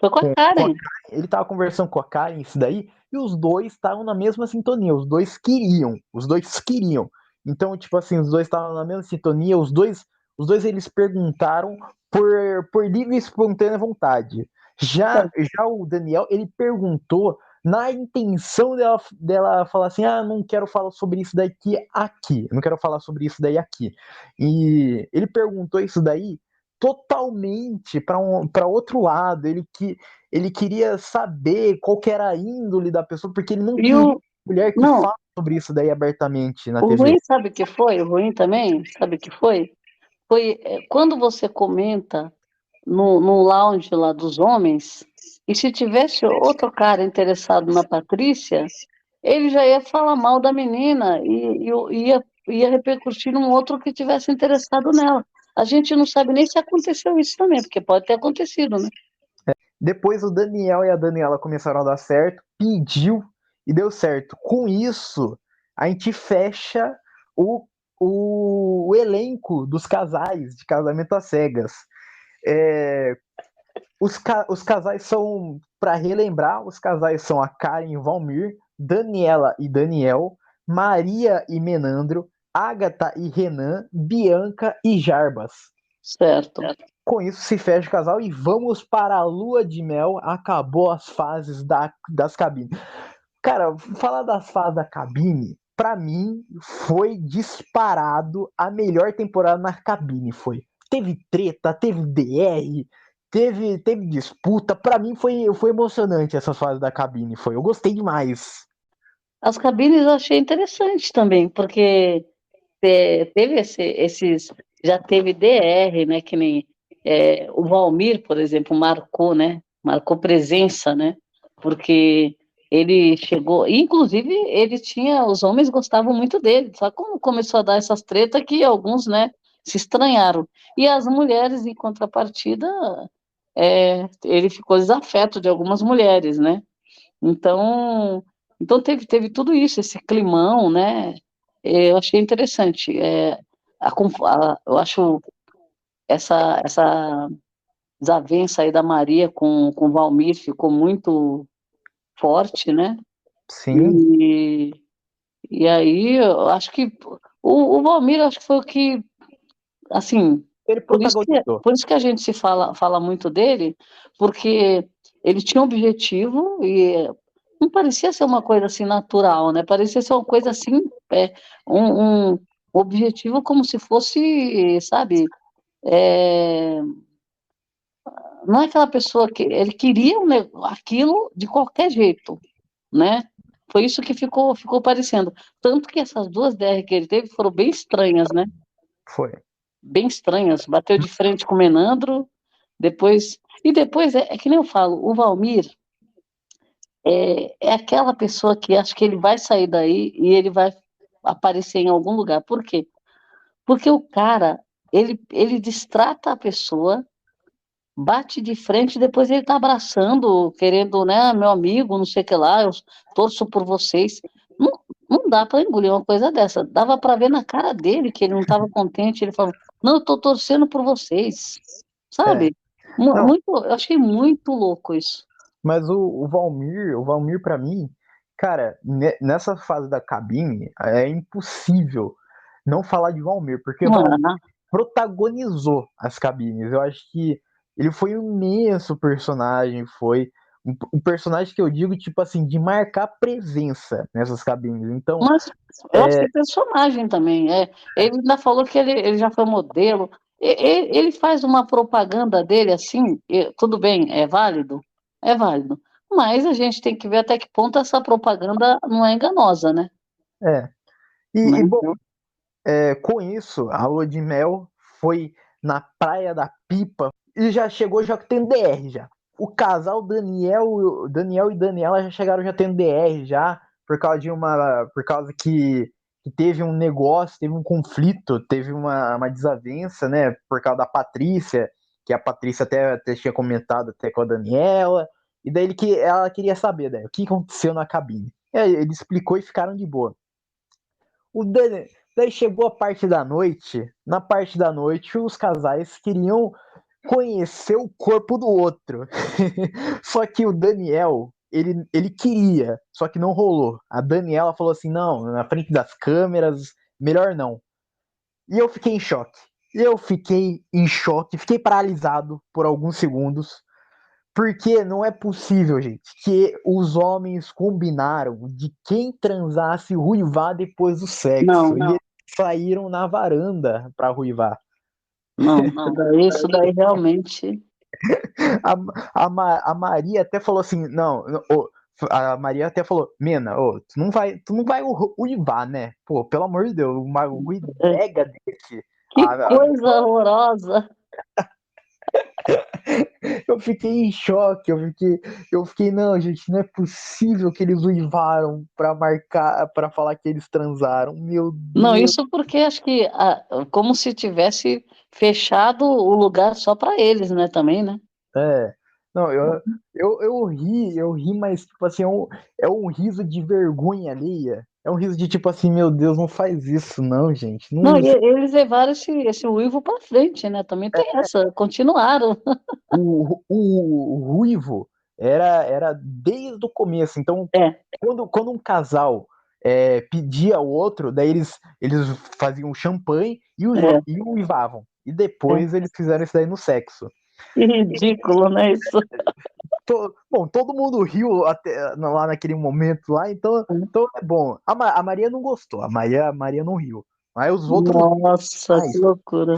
Foi com a
com a
Karen.
Karen, ele tava conversando com a Karen, isso daí, e os dois estavam na mesma sintonia, os dois queriam. Então, tipo assim, os dois estavam na mesma sintonia, os dois eles perguntaram por livre e espontânea vontade. Já o Daniel, ele perguntou na intenção dela falar assim: ah, não quero falar sobre isso daqui aqui, não quero falar sobre isso daí aqui. E ele perguntou isso daí totalmente para outro lado. Ele queria saber qual que era a índole da pessoa, porque ele não
E o.
queria mulher que
Não,
fala sobre isso daí abertamente na
o
TV.
ruim, sabe o que foi? O ruim também, sabe o que foi? Foi quando você comenta no lounge lá dos homens, e se tivesse outro cara interessado na Patrícia, ele já ia falar mal da menina ia repercutir num outro que tivesse interessado nela. A gente não sabe nem se aconteceu isso também, porque pode ter acontecido, né?
Depois o Daniel e a Daniela começaram a dar certo, pediu e deu certo. Com isso, a gente fecha o, o elenco dos casais de Casamento às Cegas. É, os casais são, para relembrar, os casais são a Karen e o Valmir, Daniela e Daniel, Maria e Menandro, Agatha e Renan, Bianca e Jarbas.
Certo.
Com isso se fecha o casal e vamos para a lua de mel. Acabou as fases das cabines. Cara, falar das fases da cabine, pra mim, foi disparado a melhor temporada na cabine. Foi. Teve treta, teve DR, teve disputa. Pra mim foi emocionante essas fases da cabine. Foi. Eu gostei demais.
As cabines eu achei interessante também, porque teve esses, já teve DR, né, que nem o Valmir, por exemplo, marcou, né, marcou presença, né, porque ele chegou, inclusive ele tinha, os homens gostavam muito dele, só como começou a dar essas tretas que alguns, né, se estranharam, e as mulheres, em contrapartida, ele ficou desafeto de algumas mulheres, né, então, então teve tudo isso, esse climão, né? Eu achei interessante. Eu acho essa desavença aí da Maria com o Valmir ficou muito forte, né?
Sim,
E, e aí eu acho que o Valmir eu acho que foi o que, assim,
ele protagonizou.
por isso que a gente se fala muito dele, porque ele tinha um objetivo e não parecia ser uma coisa assim natural, né? Parecia ser uma coisa assim, um objetivo como se fosse, sabe? é, não é aquela pessoa que ele queria aquilo de qualquer jeito, né? Foi isso que ficou parecendo. Tanto que essas duas DR que ele teve foram bem estranhas, né?
Foi.
Bem estranhas. Bateu de frente com o Menandro, depois. E depois é que nem eu falo, o Valmir é aquela pessoa que acho que ele vai sair daí e ele vai aparecer em algum lugar. Por quê? Porque o cara, ele distrata a pessoa, bate de frente, depois ele tá abraçando, querendo, né, "Ah, meu amigo, não sei o que lá, eu torço por vocês." Não, não dá para engolir uma coisa dessa. Dava para ver na cara dele que ele não estava contente. Ele falou: "Não, eu tô torcendo por vocês."
É.
Sabe?
Não,
Muito, eu achei muito louco isso.
mas o Valmir para mim, cara, nessa fase da cabine, é impossível não falar de Valmir, porque Valmir
Ah,
protagonizou as cabines. Eu acho que ele foi um imenso personagem, foi um personagem que eu digo, tipo assim, de marcar presença nessas cabines. Então,
mas eu achei personagem também. Ele ainda falou que ele já foi modelo. Ele faz uma propaganda dele assim, tudo bem, é válido? É válido. Mas a gente tem que ver até que ponto essa propaganda não é enganosa, né?
é.
Né?
Bom, com isso, a lua de mel foi na Praia da Pipa e já chegou já tendo DR já. O casal Daniel e Daniela já chegaram já tendo DR já por causa que teve um negócio, teve um conflito, teve uma desavença, né, por causa da Patrícia, que a Patrícia até tinha comentado até com a Daniela, e daí ela queria saber, né, o que aconteceu na cabine. Ele explicou e ficaram de boa. O Dani, daí chegou a parte da noite. Na parte da noite, os casais queriam conhecer o corpo do outro. Só que o Daniel, ele queria, só que não rolou. A Daniela falou assim: não, na frente das câmeras, melhor não. E eu fiquei em choque. Eu fiquei em choque, fiquei paralisado por alguns segundos. Porque não é possível, gente, que os homens combinaram de quem transasse ruivar depois do sexo.
Não,
E eles saíram na varanda para ruivar.
não. Isso daí realmente.
A Maria até falou assim: não, a Maria até falou: Mena, tu não vai ruivar, né? Pô, pelo amor de Deus, uma
É,
brega desse.
que coisa horrorosa.
Eu fiquei em choque, eu fiquei, não, gente, não é possível que eles uivaram pra marcar, pra falar que eles transaram. Meu
Não,
Deus,
isso porque acho que como se tivesse fechado o lugar só para eles, né? Também, né?
é. Não, eu ri, mas, tipo assim, é um riso de vergonha alheia. É um riso de tipo assim, meu Deus, não faz isso, não, gente.
Não,
Não,
e eles levaram esse uivo para frente, né? Também tem essa, continuaram.
o Ruivo era desde o começo. Então,
É,
quando um casal pedia ao outro, daí eles faziam champanhe
é,
e uivavam. E
é.
depois eles fizeram isso daí no sexo.
Que ridículo, né? Isso.
Bom, todo mundo riu até, lá naquele momento lá, então é bom. A Maria não gostou, a Maria não riu. Mas os outros
Nossa, que
mais.
loucura.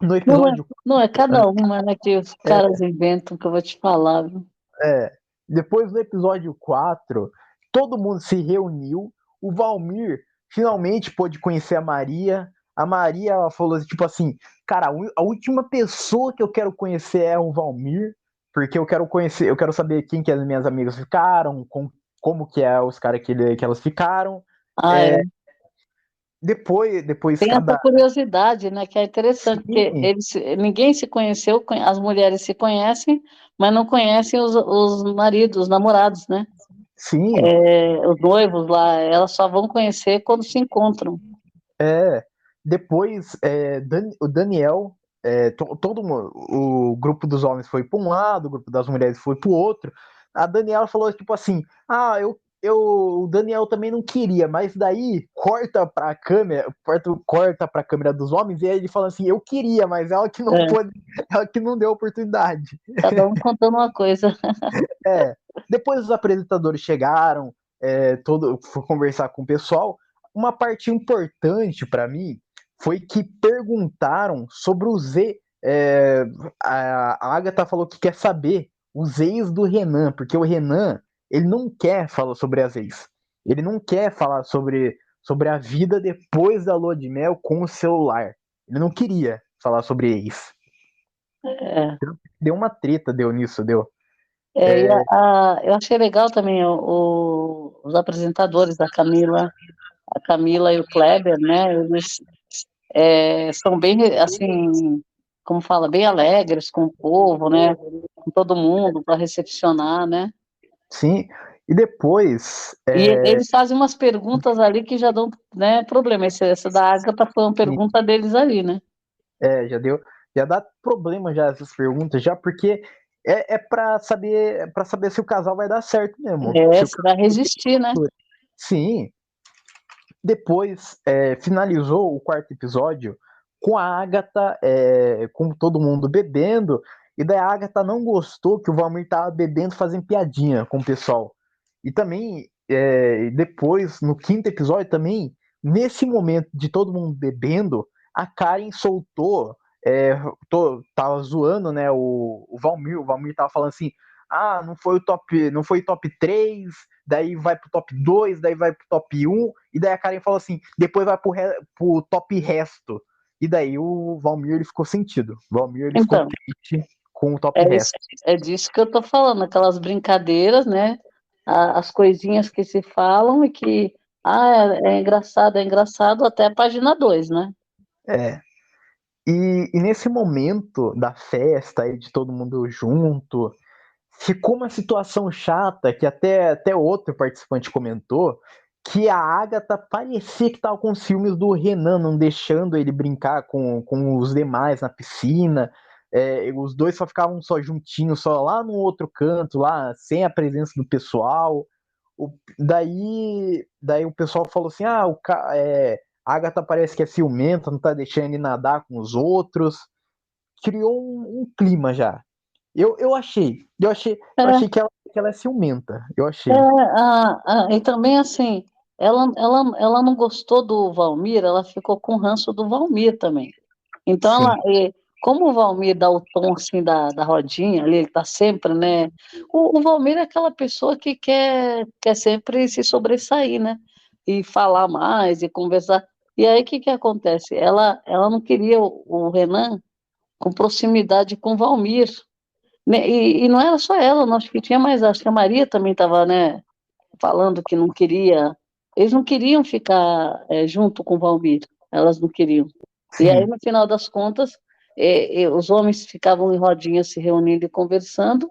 Depois, no
Não é,
episódio
não é cada uma, né, que os caras inventam, que eu vou te falar, viu?
É, depois do episódio 4, todo mundo se reuniu. O Valmir finalmente pôde conhecer a Maria. A Maria ela falou tipo assim: cara, a última pessoa que eu quero conhecer é o Valmir, porque eu quero conhecer, eu quero saber quem que as minhas amigas ficaram, como que é os caras que elas ficaram.
Ah,
É,
é.
depois
Tem essa
cada.
curiosidade, né, que é interessante, porque
Sim,
ninguém se conheceu, as mulheres se conhecem, mas não conhecem os maridos, os namorados, né?
sim,
Os noivos lá, elas só vão conhecer quando se encontram.
é. Depois, o Daniel, todo o grupo dos homens foi para um lado, o grupo das mulheres foi para o outro. A Daniela falou tipo assim: ah, o Daniel também não queria, mas daí corta para a câmera dos homens e aí ele fala assim: eu queria, mas ela que não
É,
pôde, ela que não deu oportunidade.
cada um contando uma coisa.
É. Depois os apresentadores chegaram, foi conversar com o pessoal. Uma parte importante para mim foi que perguntaram sobre o Z. A Agatha falou que quer saber os ex do Renan, porque o Renan ele não quer falar sobre as ex. Ele não quer falar sobre a vida depois da lua de mel com o celular. Ele não queria falar sobre ex.
É,
Deu uma treta, deu nisso, deu.
eu achei legal também os apresentadores da Camila, a Camila e o Kleber, né? Eles são bem, assim, como fala, bem alegres com o povo, né? Com todo mundo para recepcionar, né?
Sim, e depois,
E eles fazem umas perguntas ali que já dão, né, problema. Essa da Agatha foi uma pergunta deles ali, né?
Já deu, já dá problema já essas perguntas, já porque é para saber se o casal vai dar certo mesmo.
É,
Se o
você vai resistir, né?
casal... Sim. Depois finalizou o quarto episódio com a Agatha, com todo mundo bebendo, e daí a Agatha não gostou que o Valmir tava bebendo, fazendo piadinha com o pessoal. E também, depois, no quinto episódio também, nesse momento de todo mundo bebendo, a Karen soltou, tava zoando, né, o Valmir tava falando assim, ah, não foi top 3, daí vai pro top 2, daí vai pro top 1, e daí a Karen falou assim, depois vai pro top resto. E daí o Valmir ele ficou sentido. O Valmir ele ficou
Então,
triste com o top
é isso,
resto.
é disso que eu tô falando, aquelas brincadeiras, né? As coisinhas que se falam e que, é engraçado até a página 2, né?
É. E nesse momento da festa aí de todo mundo junto, ficou uma situação chata que até outro participante comentou, que a Agatha parecia que estava com ciúmes do Renan, não deixando ele brincar com os demais na piscina. Os dois só ficavam só juntinhos, só lá no outro canto, lá, sem a presença do pessoal. Daí o pessoal falou assim: a Agatha parece que é ciumenta, não tá deixando ele nadar com os outros. Criou um clima já. Eu achei que ela é ciumenta. Eu achei.
E também assim, ela não gostou do Valmir, ela ficou com ranço do Valmir também. Então,
Sim,
como o Valmir dá o tom assim da rodinha, ali, ele tá sempre, né? O Valmir é aquela pessoa que quer sempre se sobressair, né? E falar mais e conversar. E aí, o que que acontece? Ela não queria o Renan com proximidade com o Valmir, né? E não era só ela, não, acho que tinha mais, acho que a Maria também estava, né, falando que não queria, eles não queriam ficar junto com o Valmir, elas não queriam. E aí,
sim.
no final das contas, os homens ficavam em rodinha se reunindo e conversando,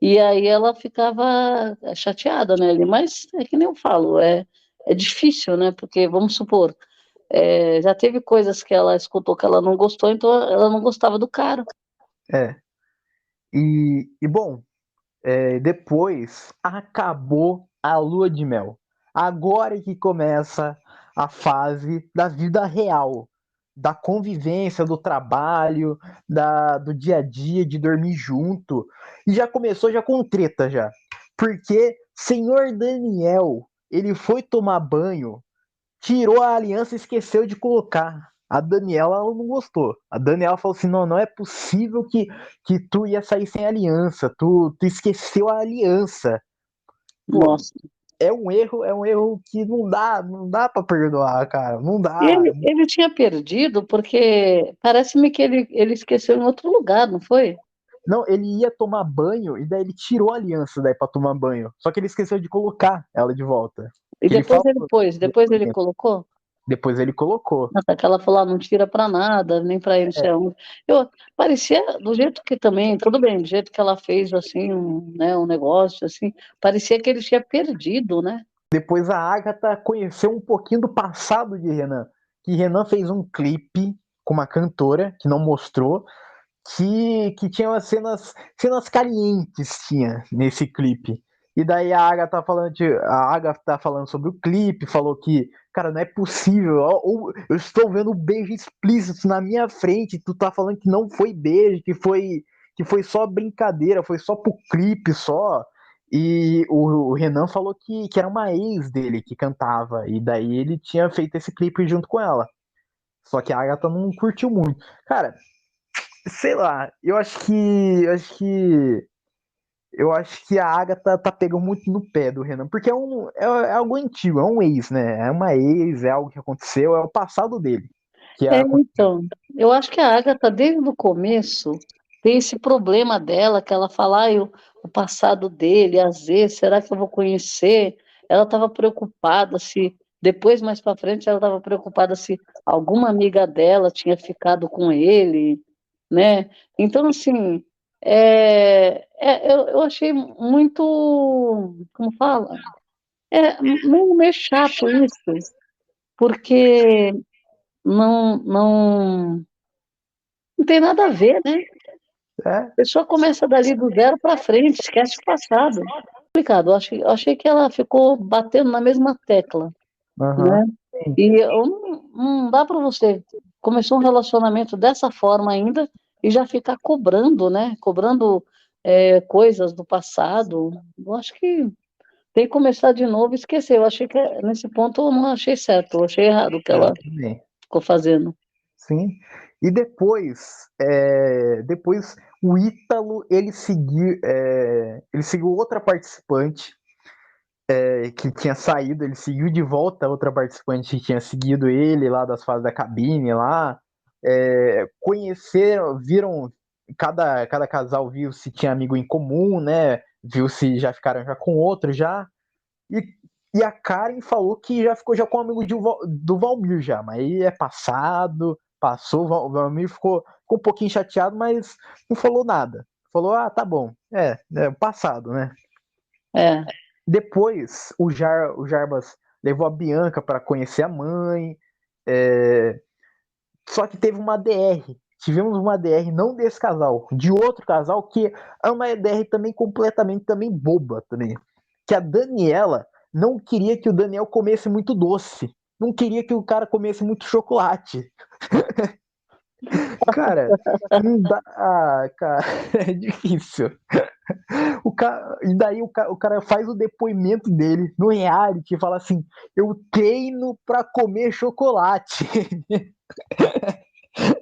e aí ela ficava chateada, né? Mas é que nem eu falo, é difícil, né? Porque, vamos supor, já teve coisas que ela escutou que ela não gostou, então ela não gostava do cara.
É. E bom, depois acabou a lua de mel. Agora é que começa a fase da vida real, da convivência, do trabalho, do dia a dia, de dormir junto. E já começou já com treta já. Porque senhor Daniel, ele foi tomar banho, tirou a aliança e esqueceu de colocar. A Daniela ela não gostou. A Daniela falou assim: não, não é possível que tu ia sair sem aliança. Tu esqueceu a aliança. Pô,
Nossa.
é um erro que não dá para perdoar, cara. Não dá.
Ele tinha perdido porque parece-me que ele esqueceu em outro lugar, não foi?
Não, ele ia tomar banho e daí ele tirou a aliança daí para tomar banho. Só que ele esqueceu de colocar ela de volta.
E
Que ele
depois
falou
ele pôs, depois ele colocou.
depois ele colocou.
Até que ela falou, não tira para nada, nem para ele, sei aonde. Eu, parecia, do jeito que também, tudo bem, do jeito que ela fez, assim, né, um negócio, assim, parecia que ele tinha perdido, né?
Depois a Agatha conheceu um pouquinho do passado de Renan. Que Renan fez um clipe com uma cantora que não mostrou, que tinha umas cenas calientes tinha nesse clipe. E daí a Agatha tá falando sobre o clipe, falou que, cara, não é possível. Eu estou vendo um beijo explícito na minha frente, tu tá falando que não foi beijo, que foi só brincadeira, foi só pro clipe só. E o Renan falou que era uma ex dele que cantava, e daí ele tinha feito esse clipe junto com ela. Só que a Agatha não curtiu muito. Cara, sei lá, eu acho que a Agatha tá pegando muito no pé do Renan, porque é algo antigo, é um ex, né? É uma ex, é algo que aconteceu, é o passado dele. Que aconteceu.
Então, eu acho que a Agatha, desde o começo, tem esse problema dela, que ela fala, o passado dele, às vezes, será que eu vou conhecer? Ela estava preocupada se, depois, mais para frente, ela estava preocupada se alguma amiga dela tinha ficado com ele, né? Então, assim, eu achei muito, como fala? Meio chato isso, porque não, não. Não tem nada a ver, né?
É,
A pessoa começa dali do zero para frente, esquece o passado. Complicado. Eu achei que ela ficou batendo na mesma tecla,
aham,
né?
sim,
E não dá para você começar um relacionamento dessa forma ainda e já ficar cobrando, né? Cobrando coisas do passado. Eu acho que tem que começar de novo e esquecer. Eu achei que nesse ponto eu não achei certo, eu achei errado o que
eu
ela
também.
ficou fazendo.
Sim. E depois o Ítalo, ele seguiu outra participante que tinha saído, ele seguiu de volta a outra participante que tinha seguido ele lá das fases da cabine lá, conheceram, viram, cada casal viu se tinha amigo em comum, né? Viu se já ficaram já com outro já. E, e a Karen falou que já ficou já com um amigo do Valmir já, mas aí é passado, passou, o Valmir ficou um pouquinho chateado, mas não falou nada. Falou, ah, tá bom, é passado, né?
É.
Depois o Jarbas levou a Bianca para conhecer a mãe, é, só que teve uma DR. Tivemos uma DR não desse casal, de outro casal que é uma DR também completamente também boba também. Que a Daniela não queria que o Daniel comesse muito doce. Não queria que o cara comesse muito chocolate. Cara, não dá. Ah, cara, é difícil. E daí o cara faz o depoimento dele no reality e fala assim: eu treino pra comer chocolate.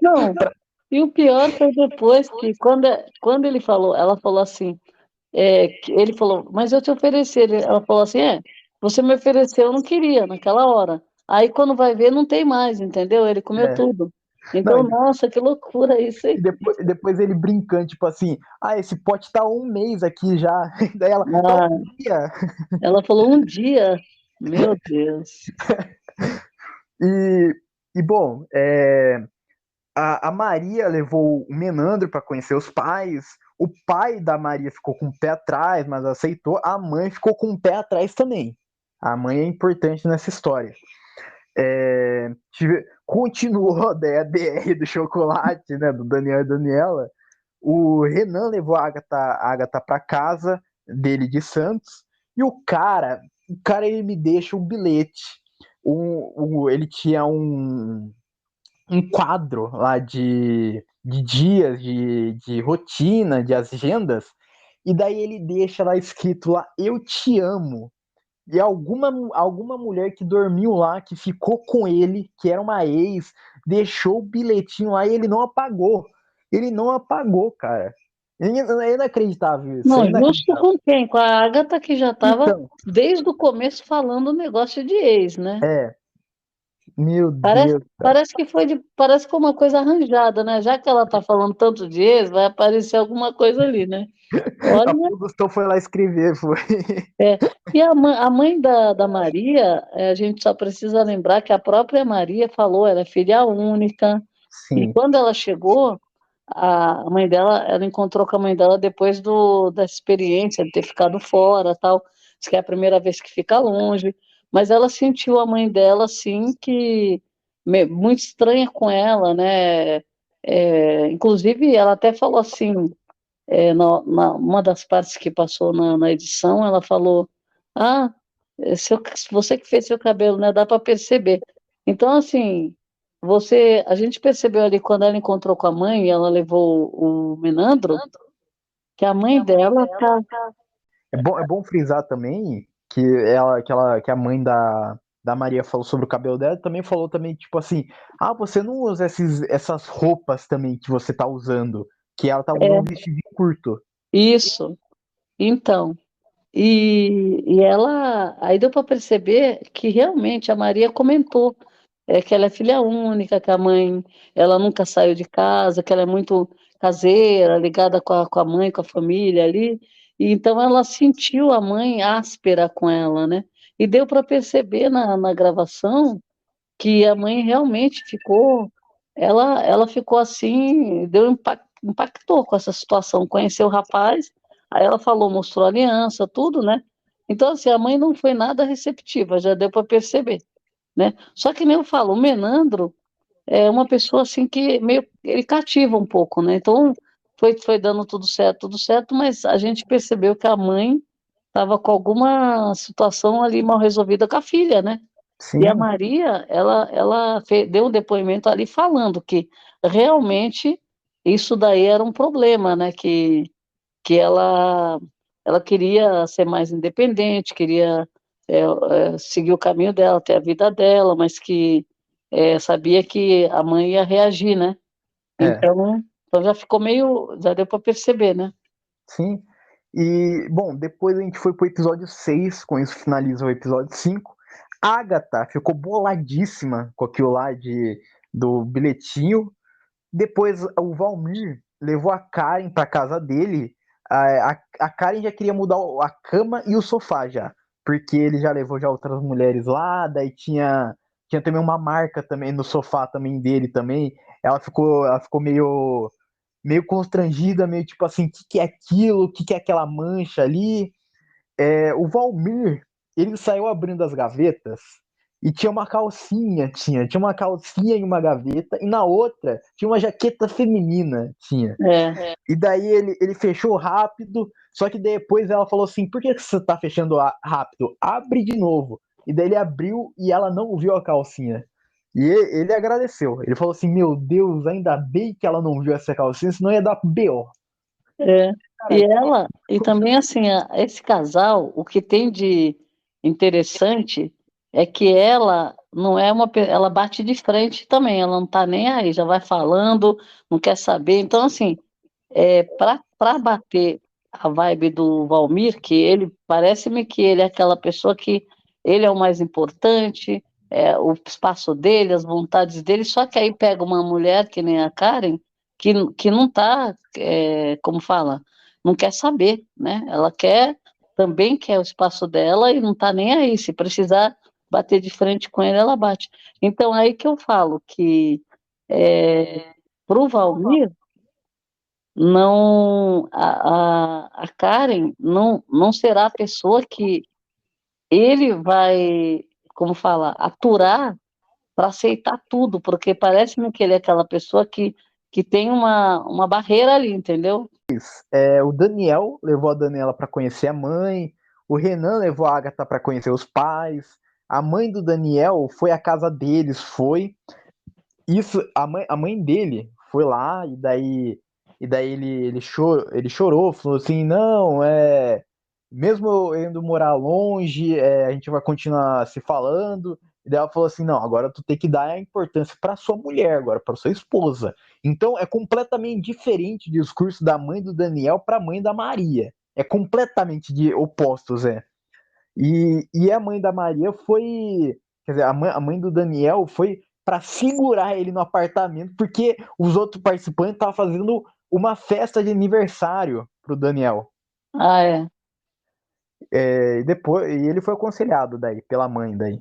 Não, e o pior foi depois que, quando ele falou, ela falou assim, que ele falou, mas eu te ofereci. Ela falou assim, você me ofereceu, eu não queria naquela hora. Aí quando vai ver, não tem mais, entendeu? Ele comeu
É.
tudo.
Não,
Então, nossa, que loucura isso
e
aí.
depois ele brincando, tipo assim, ah, esse pote tá 1 mês aqui já. Daí ela, tá
Ah,
1 dia.
ela falou um dia, meu Deus.
E, bom, a Maria levou o Menandro para conhecer os pais. O pai da Maria ficou com o pé atrás, mas aceitou. A mãe ficou com o pé atrás também. A mãe é importante nessa história. Continuou a DR do chocolate, né, do Daniel e Daniela. O Renan levou a Agatha para casa dele de Santos. E o cara ele me deixa um bilhete. Ele tinha um quadro lá de dias, de rotina, de agendas. E daí ele deixa lá escrito lá, eu te amo. E alguma mulher que dormiu lá, que ficou com ele, que era uma ex, deixou o bilhetinho lá e ele não apagou. Ele não apagou, cara. É inacreditável isso, é
Não, justo
inacreditável.
com quem? Com a Agatha, que já estava
Então,
desde o começo falando o negócio de ex, né?
é, meu
Parece,
Deus, cara.
parece que foi uma coisa arranjada, né? Já que ela tá falando tanto de ex, vai aparecer alguma coisa ali, né?
A
Olha,
produção foi lá escrever, foi.
é. E a mãe da Maria, a gente só precisa lembrar que a própria Maria falou, ela é filha única, e
Sim,
quando ela chegou, a mãe dela, ela encontrou com a mãe dela depois da experiência de ter ficado fora, tal. Diz que é a primeira vez que fica longe, mas ela sentiu a mãe dela assim que muito estranha com ela, né? Inclusive, ela até falou assim, uma das partes que passou na edição, ela falou: Ah, você que fez seu cabelo, né? Dá para perceber. Então, assim, a gente percebeu ali quando ela encontrou com a mãe e ela levou o Menandro, que a mãe dela tá.
é bom frisar também que a mãe da Maria falou sobre o cabelo dela, também falou também, tipo assim, ah, você não usa essas roupas também que você tá usando, que ela tava usando um
É,
vestido curto.
isso. Então. E ela, aí deu para perceber que realmente a Maria comentou que ela é filha única, que a mãe, ela nunca saiu de casa, que ela é muito caseira, ligada com a mãe, com a família ali. E então ela sentiu a mãe áspera com ela, né? E deu para perceber na gravação que a mãe realmente ficou, ela ficou assim, impactou com essa situação, conheceu o rapaz, aí ela falou, mostrou a aliança, tudo, né? Então, assim, a mãe não foi nada receptiva, já deu para perceber, né? Só que nem eu falo, o Menandro, é uma pessoa assim que meio ele cativa um pouco, né? Então foi dando tudo certo, mas a gente percebeu que a mãe estava com alguma situação ali mal resolvida com a filha, né? E a
Sim,
Maria, deu um depoimento ali falando que realmente isso daí era um problema, né? Que ela queria ser mais independente, queria seguir o caminho dela, ter a vida dela, mas que sabia que a mãe ia reagir, né?
é,
Então já ficou meio, já deu para perceber, né?
sim. E, bom, depois a gente foi pro episódio 6, com isso finaliza o episódio 5. A Agatha ficou boladíssima com aquilo lá do bilhetinho. Depois o Valmir levou a Karen pra casa dele. A Karen já queria mudar a cama e o sofá já. Porque ele já levou já outras mulheres lá, daí tinha também uma marca também no sofá também dele também. Ela ficou meio constrangida, meio tipo assim, o que é aquilo? O que é aquela mancha ali? O Valmir, ele saiu abrindo as gavetas e tinha uma calcinha em uma gaveta e na outra tinha uma jaqueta feminina, tinha.
É,
E daí ele fechou rápido, só que depois ela falou assim: por que você tá fechando rápido? Abre de novo. E daí ele abriu e ela não viu a calcinha. E ele agradeceu. Ele falou assim: meu Deus, ainda bem que ela não viu essa calcinha, senão ia dar BO.
é.
Cara,
E também assim, esse casal, o que tem de interessante é que ela não é ela bate de frente também, ela não tá nem aí, já vai falando, não quer saber. Então, assim, para bater a vibe do Valmir, que ele parece-me que ele é aquela pessoa que ele é o mais importante, o espaço dele, as vontades dele, só que aí pega uma mulher que nem a Karen, que não tá, como fala, não quer saber, né? Ela também quer o espaço dela e não tá nem aí. Se precisar bater de frente com ele, ela bate. Então, aí que eu falo que para o Valmir, não a Karen não será a pessoa que ele vai, como fala, aturar para aceitar tudo, porque parece-me que ele é aquela pessoa que tem uma barreira ali, entendeu?
o Daniel levou a Daniela para conhecer a mãe, o Renan levou a Agatha para conhecer os pais, a mãe do Daniel foi à casa deles, foi. Isso, a mãe dele foi lá e daí ele chorou, falou assim, não, mesmo eu indo morar longe, a gente vai continuar se falando. E daí ela falou assim, não, agora tu tem que dar a importância para sua mulher agora, para sua esposa. Então é completamente diferente o discurso da mãe do Daniel para a mãe da Maria. É completamente de opostos, é. E a mãe da Maria foi. Quer dizer, a mãe do Daniel foi para segurar ele no apartamento, porque os outros participantes estavam fazendo uma festa de aniversário pro Daniel.
Ah, é.
E ele foi aconselhado daí, pela mãe daí.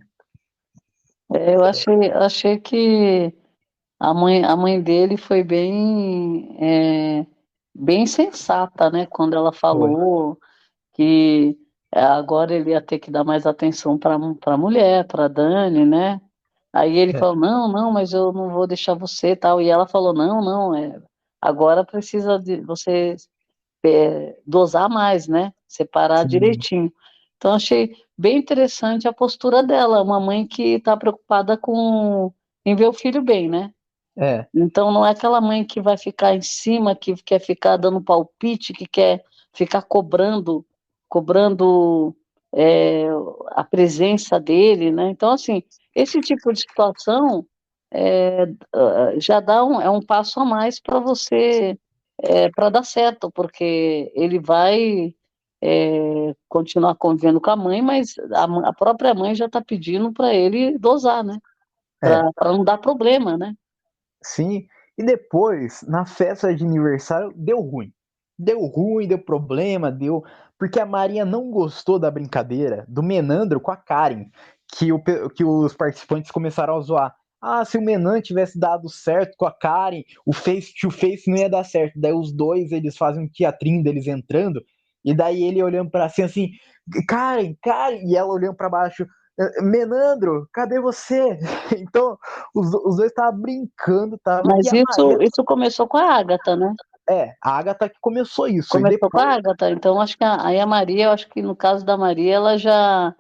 Eu achei que a mãe dele foi bem sensata, né? Quando ela
Foi.
falou que agora ele ia ter que dar mais atenção para a mulher, para Dani, né? Aí ele
É,
falou, não, não, mas eu não vou deixar você e tal. E ela falou, não, não, agora precisa de você dosar mais, né? Separar
sim.
direitinho. Então, achei bem interessante a postura dela, uma mãe que está preocupada em ver o filho bem, né?
É,
Então, não é aquela mãe que vai ficar em cima, que quer ficar dando palpite, que quer ficar cobrando é, a presença dele, né? Então, assim, esse tipo de situação já é um passo a mais para você, para dar certo, porque ele vai continuar convivendo com a mãe, mas a própria mãe já está pedindo para ele dosar, né?
é.
Para não dar problema, né?
Sim. E depois, na festa de aniversário, deu ruim. Deu ruim, deu problema, deu. Porque a Maria não gostou da brincadeira do Menandro com a Karen. Que os participantes começaram a zoar. Ah, se o Menan tivesse dado certo com a Karen, o face to face não ia dar certo. Daí os dois, eles fazem um teatrinho deles entrando, e daí ele olhando pra cima assim, Karen, Karen, e ela olhando pra baixo, Menandro, cadê você? Então, os dois estavam brincando, tava. E
Mas
a Maria,
isso começou com a Agatha, né?
a Agatha que começou isso. E
Começou com a
depois,
Agatha. Então, acho que aí a Maria, eu acho que no caso da Maria, ela já.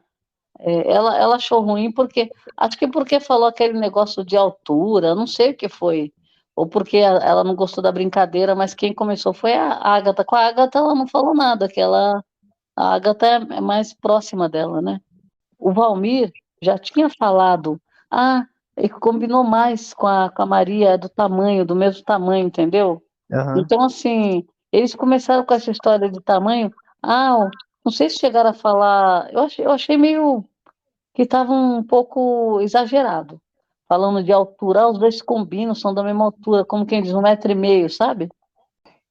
Ela achou ruim porque. Acho que porque falou aquele negócio de altura, eu não sei o que foi. Ou porque ela não gostou da brincadeira, mas quem começou foi a Agatha. Com a Agatha, ela não falou nada, a Agatha é mais próxima dela, né? O Valmir já tinha falado, ele combinou mais com a Maria, é do tamanho, do mesmo tamanho, entendeu?
aham.
Então, assim, eles começaram com essa história de tamanho. Não sei se chegaram a falar, eu achei meio que estava um pouco exagerado. Falando de altura, os dois combinam, são da mesma altura, como quem diz, 1,5 m, sabe?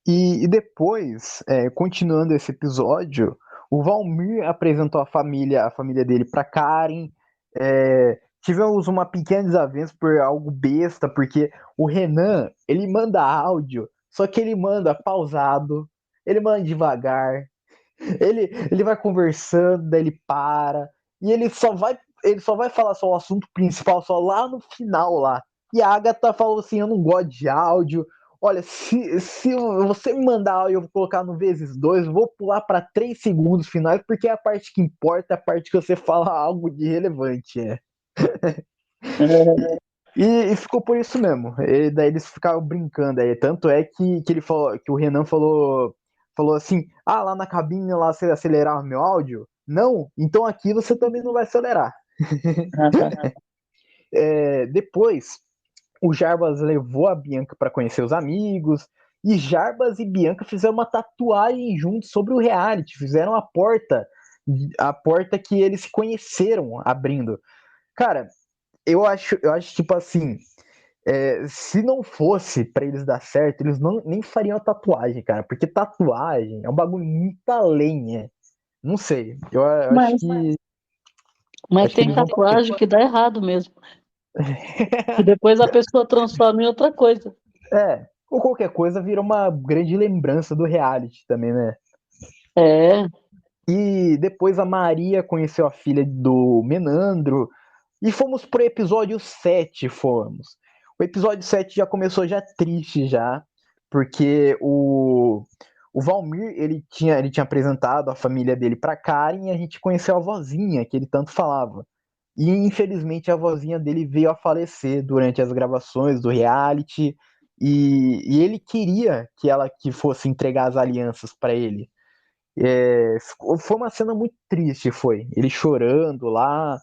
E depois, continuando esse episódio, o Valmir apresentou a família dele para Karen. Tivemos uma pequena desavença por algo besta, porque o Renan, ele manda áudio, só que ele manda pausado, ele manda devagar, ele vai conversando, daí ele para, e ele só vai falar só o assunto principal só lá no final lá. E a Agatha falou assim: eu não gosto de áudio. Olha, se você me mandar áudio, eu vou colocar no vezes dois, vou pular para 3 segundos finais, porque é a parte que importa, é a parte que você fala algo de relevante. E ficou por isso mesmo. Daí eles ficaram brincando aí. Tanto é que ele falou, que o Renan falou assim: lá na cabine lá você acelerar meu áudio? Não, então aqui você também não vai acelerar. Depois, o Jarbas levou a Bianca para conhecer os amigos. E Jarbas e Bianca fizeram uma tatuagem juntos sobre o reality. Fizeram a porta que eles se conheceram abrindo. Cara, eu acho tipo assim, se não fosse pra eles dar certo, eles nem fariam a tatuagem, cara. Porque tatuagem é um bagulho muito além, é. Não sei. Eu acho
Mas,
que.
mas
Acho que
tem
eles vão dar certo.
tatuagem que dá errado mesmo. E depois a pessoa transforma em outra coisa.
Ou qualquer coisa vira uma grande lembrança do reality também, né?
É,
E depois a Maria conheceu a filha do Menandro. E fomos pro episódio 7, fomos. O episódio 7 já começou já triste já, porque o Valmir, ele tinha apresentado a família dele pra Karen e a gente conheceu a vozinha que ele tanto falava. E infelizmente a vozinha dele veio a falecer durante as gravações do reality e ele queria que ela que fosse entregar as alianças para ele. Foi uma cena muito triste, foi. Ele chorando lá,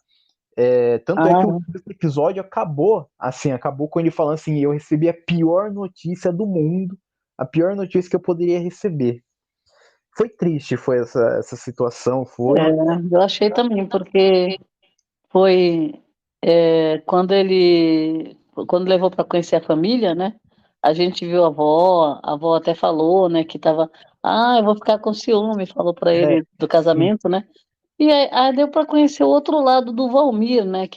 tanto é que o
ah,
episódio acabou assim, acabou com ele falando assim, eu recebi a pior notícia do mundo, a pior notícia que eu poderia receber. Foi triste, foi essa situação, foi.
eu achei também, porque foi quando levou para conhecer a família, né? A gente viu a avó até falou, né, que tava, eu vou ficar com ciúme, falou para
É,
ele do
sim,
casamento, né? E aí deu para conhecer o outro lado do Valmir, né,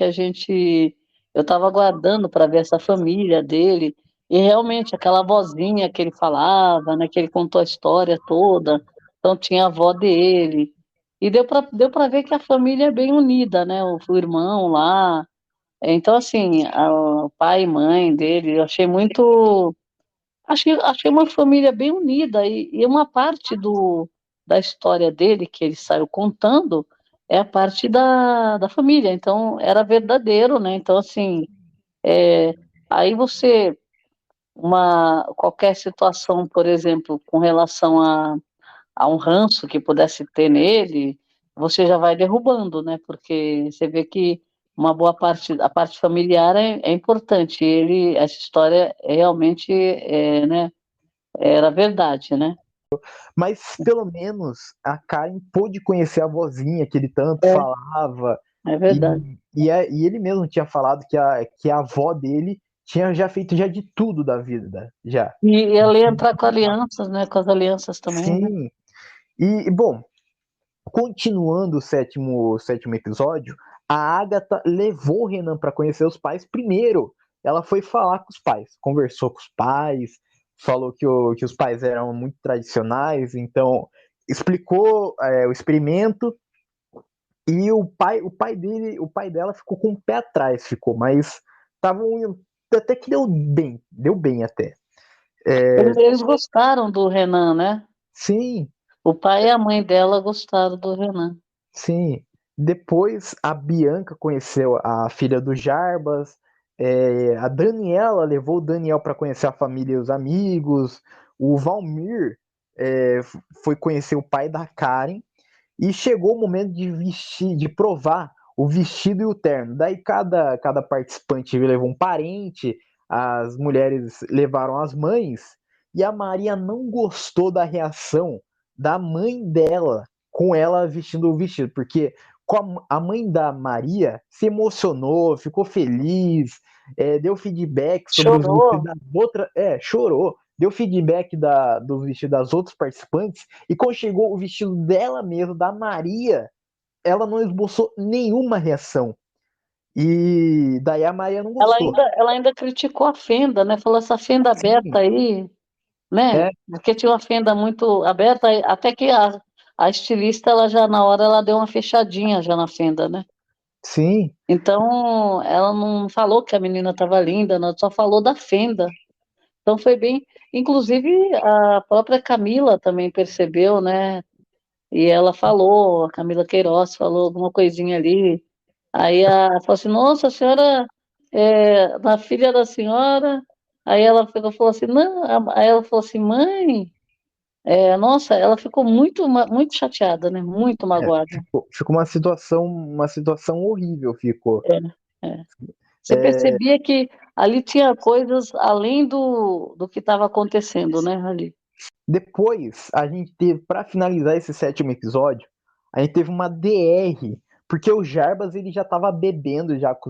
eu estava aguardando para ver essa família dele, e realmente aquela vozinha que ele falava, né, que ele contou a história toda, então tinha a avó dele, e deu para ver que a família é bem unida, né, o irmão lá, então assim, o pai e mãe dele, eu achei muito, achei uma família bem unida, e uma parte da história dele que ele saiu contando é a parte da família, então era verdadeiro, né? Então, assim, aí qualquer situação, por exemplo, com relação a um ranço que pudesse ter nele, você já vai derrubando, né? Porque você vê que uma boa parte, a parte familiar é importante. Essa história realmente né, era verdade, né?
mas pelo menos a Karen pôde conhecer a vozinha que ele tanto
É,
falava.
é verdade.
E ele mesmo tinha falado que a avó dele tinha já feito já de tudo da vida, já.
E ela ia entrar com alianças, né? Com as alianças também, né?
Sim. Bom, continuando o sétimo episódio, a Agatha levou o Renan para conhecer os pais primeiro. Ela foi falar com os pais, conversou com os pais, falou que os pais eram muito tradicionais, então explicou o experimento E o pai dela ficou com o pé atrás, ficou, mas estavam até que deu bem até.
Eles gostaram do Renan, né?
Sim,
O pai e a mãe dela gostaram do Renan.
sim. Depois a Bianca conheceu a filha do Jarbas, a Daniela levou o Daniel para conhecer a família e os amigos, o Valmir foi conhecer o pai da Karen, e chegou o momento de vestir, de provar o vestido e o terno. Daí cada participante levou um parente, as mulheres levaram as mães, e a Maria não gostou da reação da mãe dela com ela vestindo o vestido, porque a mãe da Maria se emocionou, ficou feliz, deu feedback sobre os vestidos
Chorou.
das outras, chorou, deu feedback do vestido das outras participantes, e quando chegou o vestido dela mesmo, da Maria, ela não esboçou nenhuma reação. E daí a Maria não gostou.
Ela ainda criticou a fenda, né? Falou essa fenda aberta
Sim,
aí, né?
é,
Porque tinha uma fenda muito aberta, até que a estilista, ela já na hora, ela deu uma fechadinha já na fenda, né?
sim,
Então, ela não falou que a menina estava linda, ela só falou da fenda. Então, foi bem. Inclusive, a própria Camila também percebeu, né? E ela falou, a Camila Queiroz falou alguma coisinha ali. Aí falou assim: Nossa, a senhora, na filha da senhora. Aí ela falou assim: Não. Aí ela falou assim: Mãe, nossa, ela ficou muito chateada, né? Muito magoada.
ficou uma situação horrível, ficou.
É. Você
É,
percebia que ali tinha coisas além do que estava acontecendo, né, ali.
depois, a gente teve, para finalizar esse sétimo episódio, a gente teve uma DR, porque o Jarbas ele já tava bebendo já com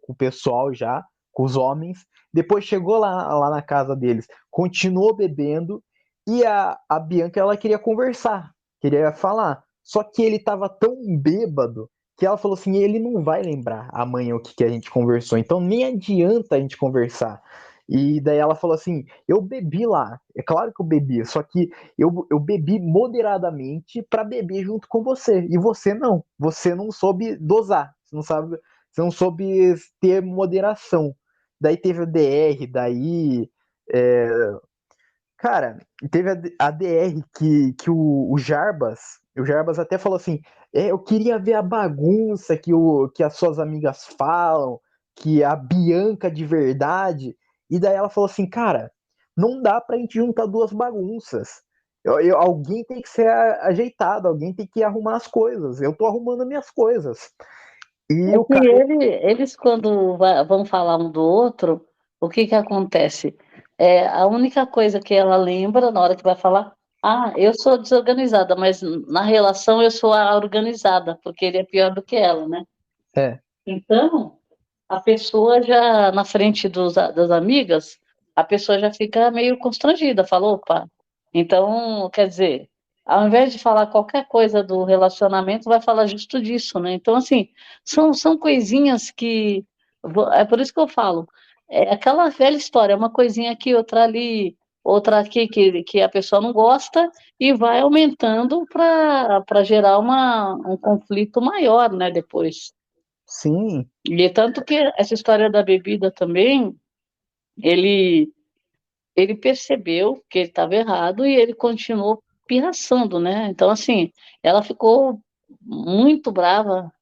o pessoal já, com os homens. Depois chegou lá na casa deles, continuou bebendo, e a Bianca ela queria conversar, queria falar. Só que ele tava tão bêbado que ela falou assim: ele não vai lembrar amanhã o que a gente conversou, então nem adianta a gente conversar. E daí ela falou assim: eu bebi lá, é claro que eu bebi, só que eu bebi moderadamente para beber junto com você. E você não soube dosar, você não sabe, você não soube ter moderação. Daí teve o DR, daí. é, Cara, teve a DR que o Jarbas até falou assim: eu queria ver a bagunça que as suas amigas falam, que a Bianca de verdade. E daí ela falou assim: cara, não dá pra gente juntar duas bagunças. Alguém tem que ser ajeitado, alguém tem que arrumar as coisas. Eu tô arrumando minhas coisas. E
É
o
que
cara.
eles quando vão falar um do outro, o que que acontece? A única coisa que ela lembra na hora que vai falar, eu sou desorganizada, mas na relação eu sou a organizada, porque ele é pior do que ela, né?
É,
Então, a pessoa já, na frente das amigas, a pessoa já fica meio constrangida, fala, opa. Então, quer dizer, ao invés de falar qualquer coisa do relacionamento, vai falar justo disso, né? Então, assim, são coisinhas que. É por isso que eu falo, é aquela velha história, uma coisinha aqui, outra ali, outra aqui que a pessoa não gosta, e vai aumentando para gerar um conflito maior, né, depois.
sim,
E tanto que essa história da bebida também, ele, ele percebeu que ele estava errado e ele continuou pirraçando, né? Então, assim, ela ficou muito brava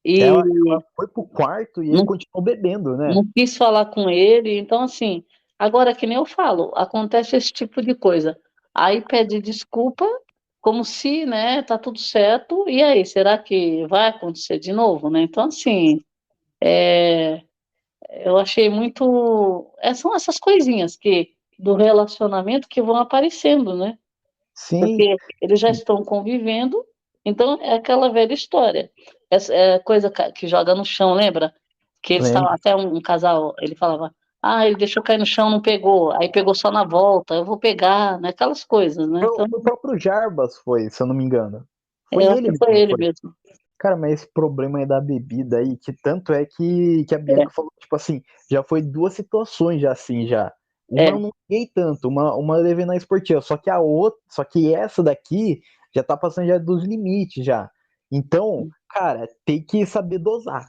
e
ela foi pro quarto e ele
não,
continuou bebendo, né?
não quis falar com ele. Então, assim, agora que nem eu falo, acontece esse tipo de coisa. Aí pede desculpa, como se, né, tá tudo certo. E aí, será que vai acontecer de novo, né? Então, assim, é, eu achei muito. São essas coisinhas que do relacionamento que vão aparecendo, né?
Sim,
Porque eles já estão convivendo, então é aquela velha história. Essa é coisa que joga no chão, lembra? Que eles estavam
lembro.
até um casal, ele falava, ele deixou cair no chão, não pegou, aí pegou só na volta, eu vou pegar, né? Aquelas coisas, né? Então,
O próprio Jarbas foi, se eu não me engano. Foi
eu acho
ele
que foi
mesmo,
ele
foi.
mesmo.
Cara, mas esse problema aí da bebida aí, que tanto é que a
É,
Bianca falou, tipo assim, já foi duas situações já assim, já. Uma
é,
eu não liguei tanto, uma eu levei na esportiva, só que a outra, só que essa daqui já tá passando já dos limites já. Então, cara, tem que saber dosar.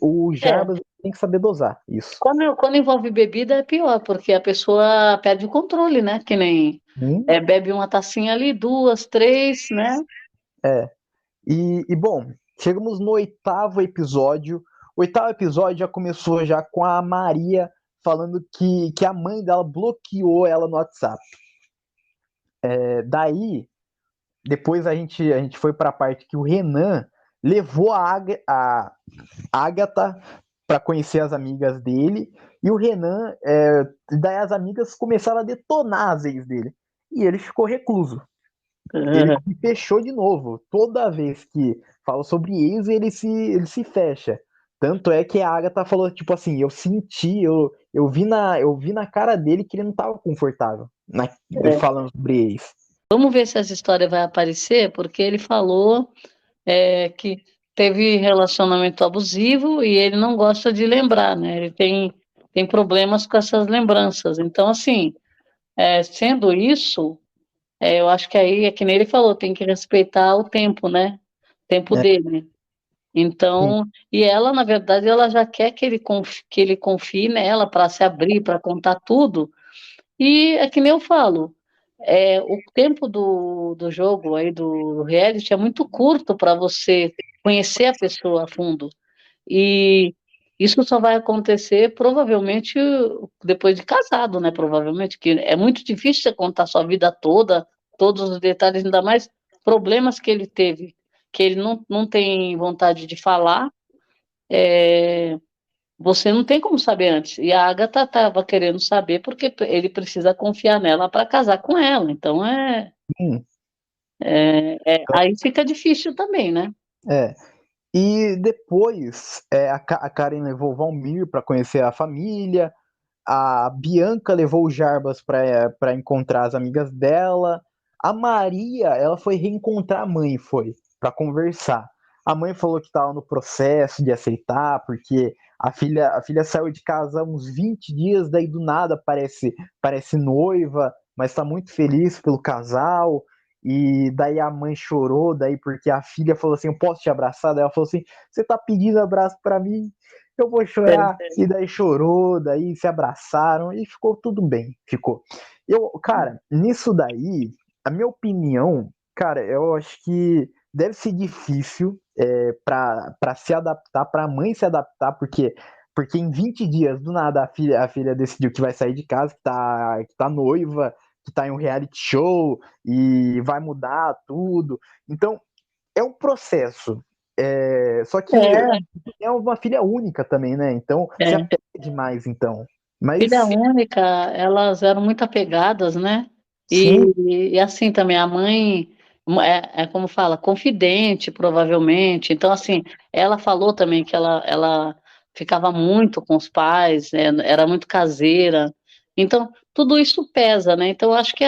O
É,
Jarbas tem que saber dosar isso.
quando envolve bebida é pior, porque a pessoa perde o controle, né? Que nem
Hum,
bebe uma tacinha ali, duas, três, né?
é. Bom, chegamos no oitavo episódio. O oitavo episódio já começou já com a Maria falando que a mãe dela bloqueou ela no WhatsApp. Daí, depois a gente foi para a parte que o Renan levou a Agatha para conhecer as amigas dele. E o Renan, daí as amigas começaram a detonar as ex dele. E ele ficou recluso. Ele se fechou de novo. Toda vez que fala sobre ex, ele se fecha. Tanto é que a Agatha falou, tipo assim, eu senti, eu vi na cara dele que ele não tava confortável
É.
falando sobre ex.
Vamos ver se essa história vai aparecer, porque ele falou que teve relacionamento abusivo e ele não gosta de lembrar, né? Ele tem problemas com essas lembranças. Então, assim, sendo isso, eu acho que aí é que nem ele falou, tem que respeitar o tempo, né? O tempo
É,
dele.
sim,
Então, e ela, na verdade, ela já quer que ele confie nela para se abrir, para contar tudo. E é que nem eu falo, o tempo do jogo aí, do reality, é muito curto para você conhecer a pessoa a fundo. E isso só vai acontecer provavelmente depois de casado, né? Provavelmente, que é muito difícil você contar sua vida toda, todos os detalhes, ainda mais problemas que ele teve, que ele não tem vontade de falar. é, Você não tem como saber antes. E a Agatha estava querendo saber porque ele precisa confiar nela para casar com ela. Então
sim.
aí fica difícil também, né?
É. E depois a Karen levou o Valmir para conhecer a família. A Bianca levou o Jarbas para encontrar as amigas dela. A Maria, ela foi reencontrar a mãe, foi, para conversar. A mãe falou que estava no processo de aceitar, porque a filha saiu de casa há uns 20 dias, daí do nada parece noiva, mas está muito feliz pelo casal. E daí a mãe chorou, daí porque a filha falou assim: eu posso te abraçar? Daí ela falou assim: você tá pedindo abraço para mim? Eu vou chorar. E daí chorou, daí se abraçaram e ficou tudo bem. Ficou. Cara, nisso daí, a minha opinião, cara, eu acho que deve ser difícil para se adaptar, para a mãe se adaptar, porque em 20 dias, do nada, a filha decidiu que vai sair de casa, que tá noiva, que tá em um reality show e vai mudar tudo. Então, é um processo. Só que
É,
é uma filha única também, né? Então, se
é.
apega demais, então.
Filha
Mas,
única, elas eram muito apegadas, né?
sim,
E assim também, a mãe é como fala, confidente, provavelmente. Então, assim, ela falou também que ela ficava muito com os pais, né? Era muito caseira. Então, tudo isso pesa, né? Então, eu acho que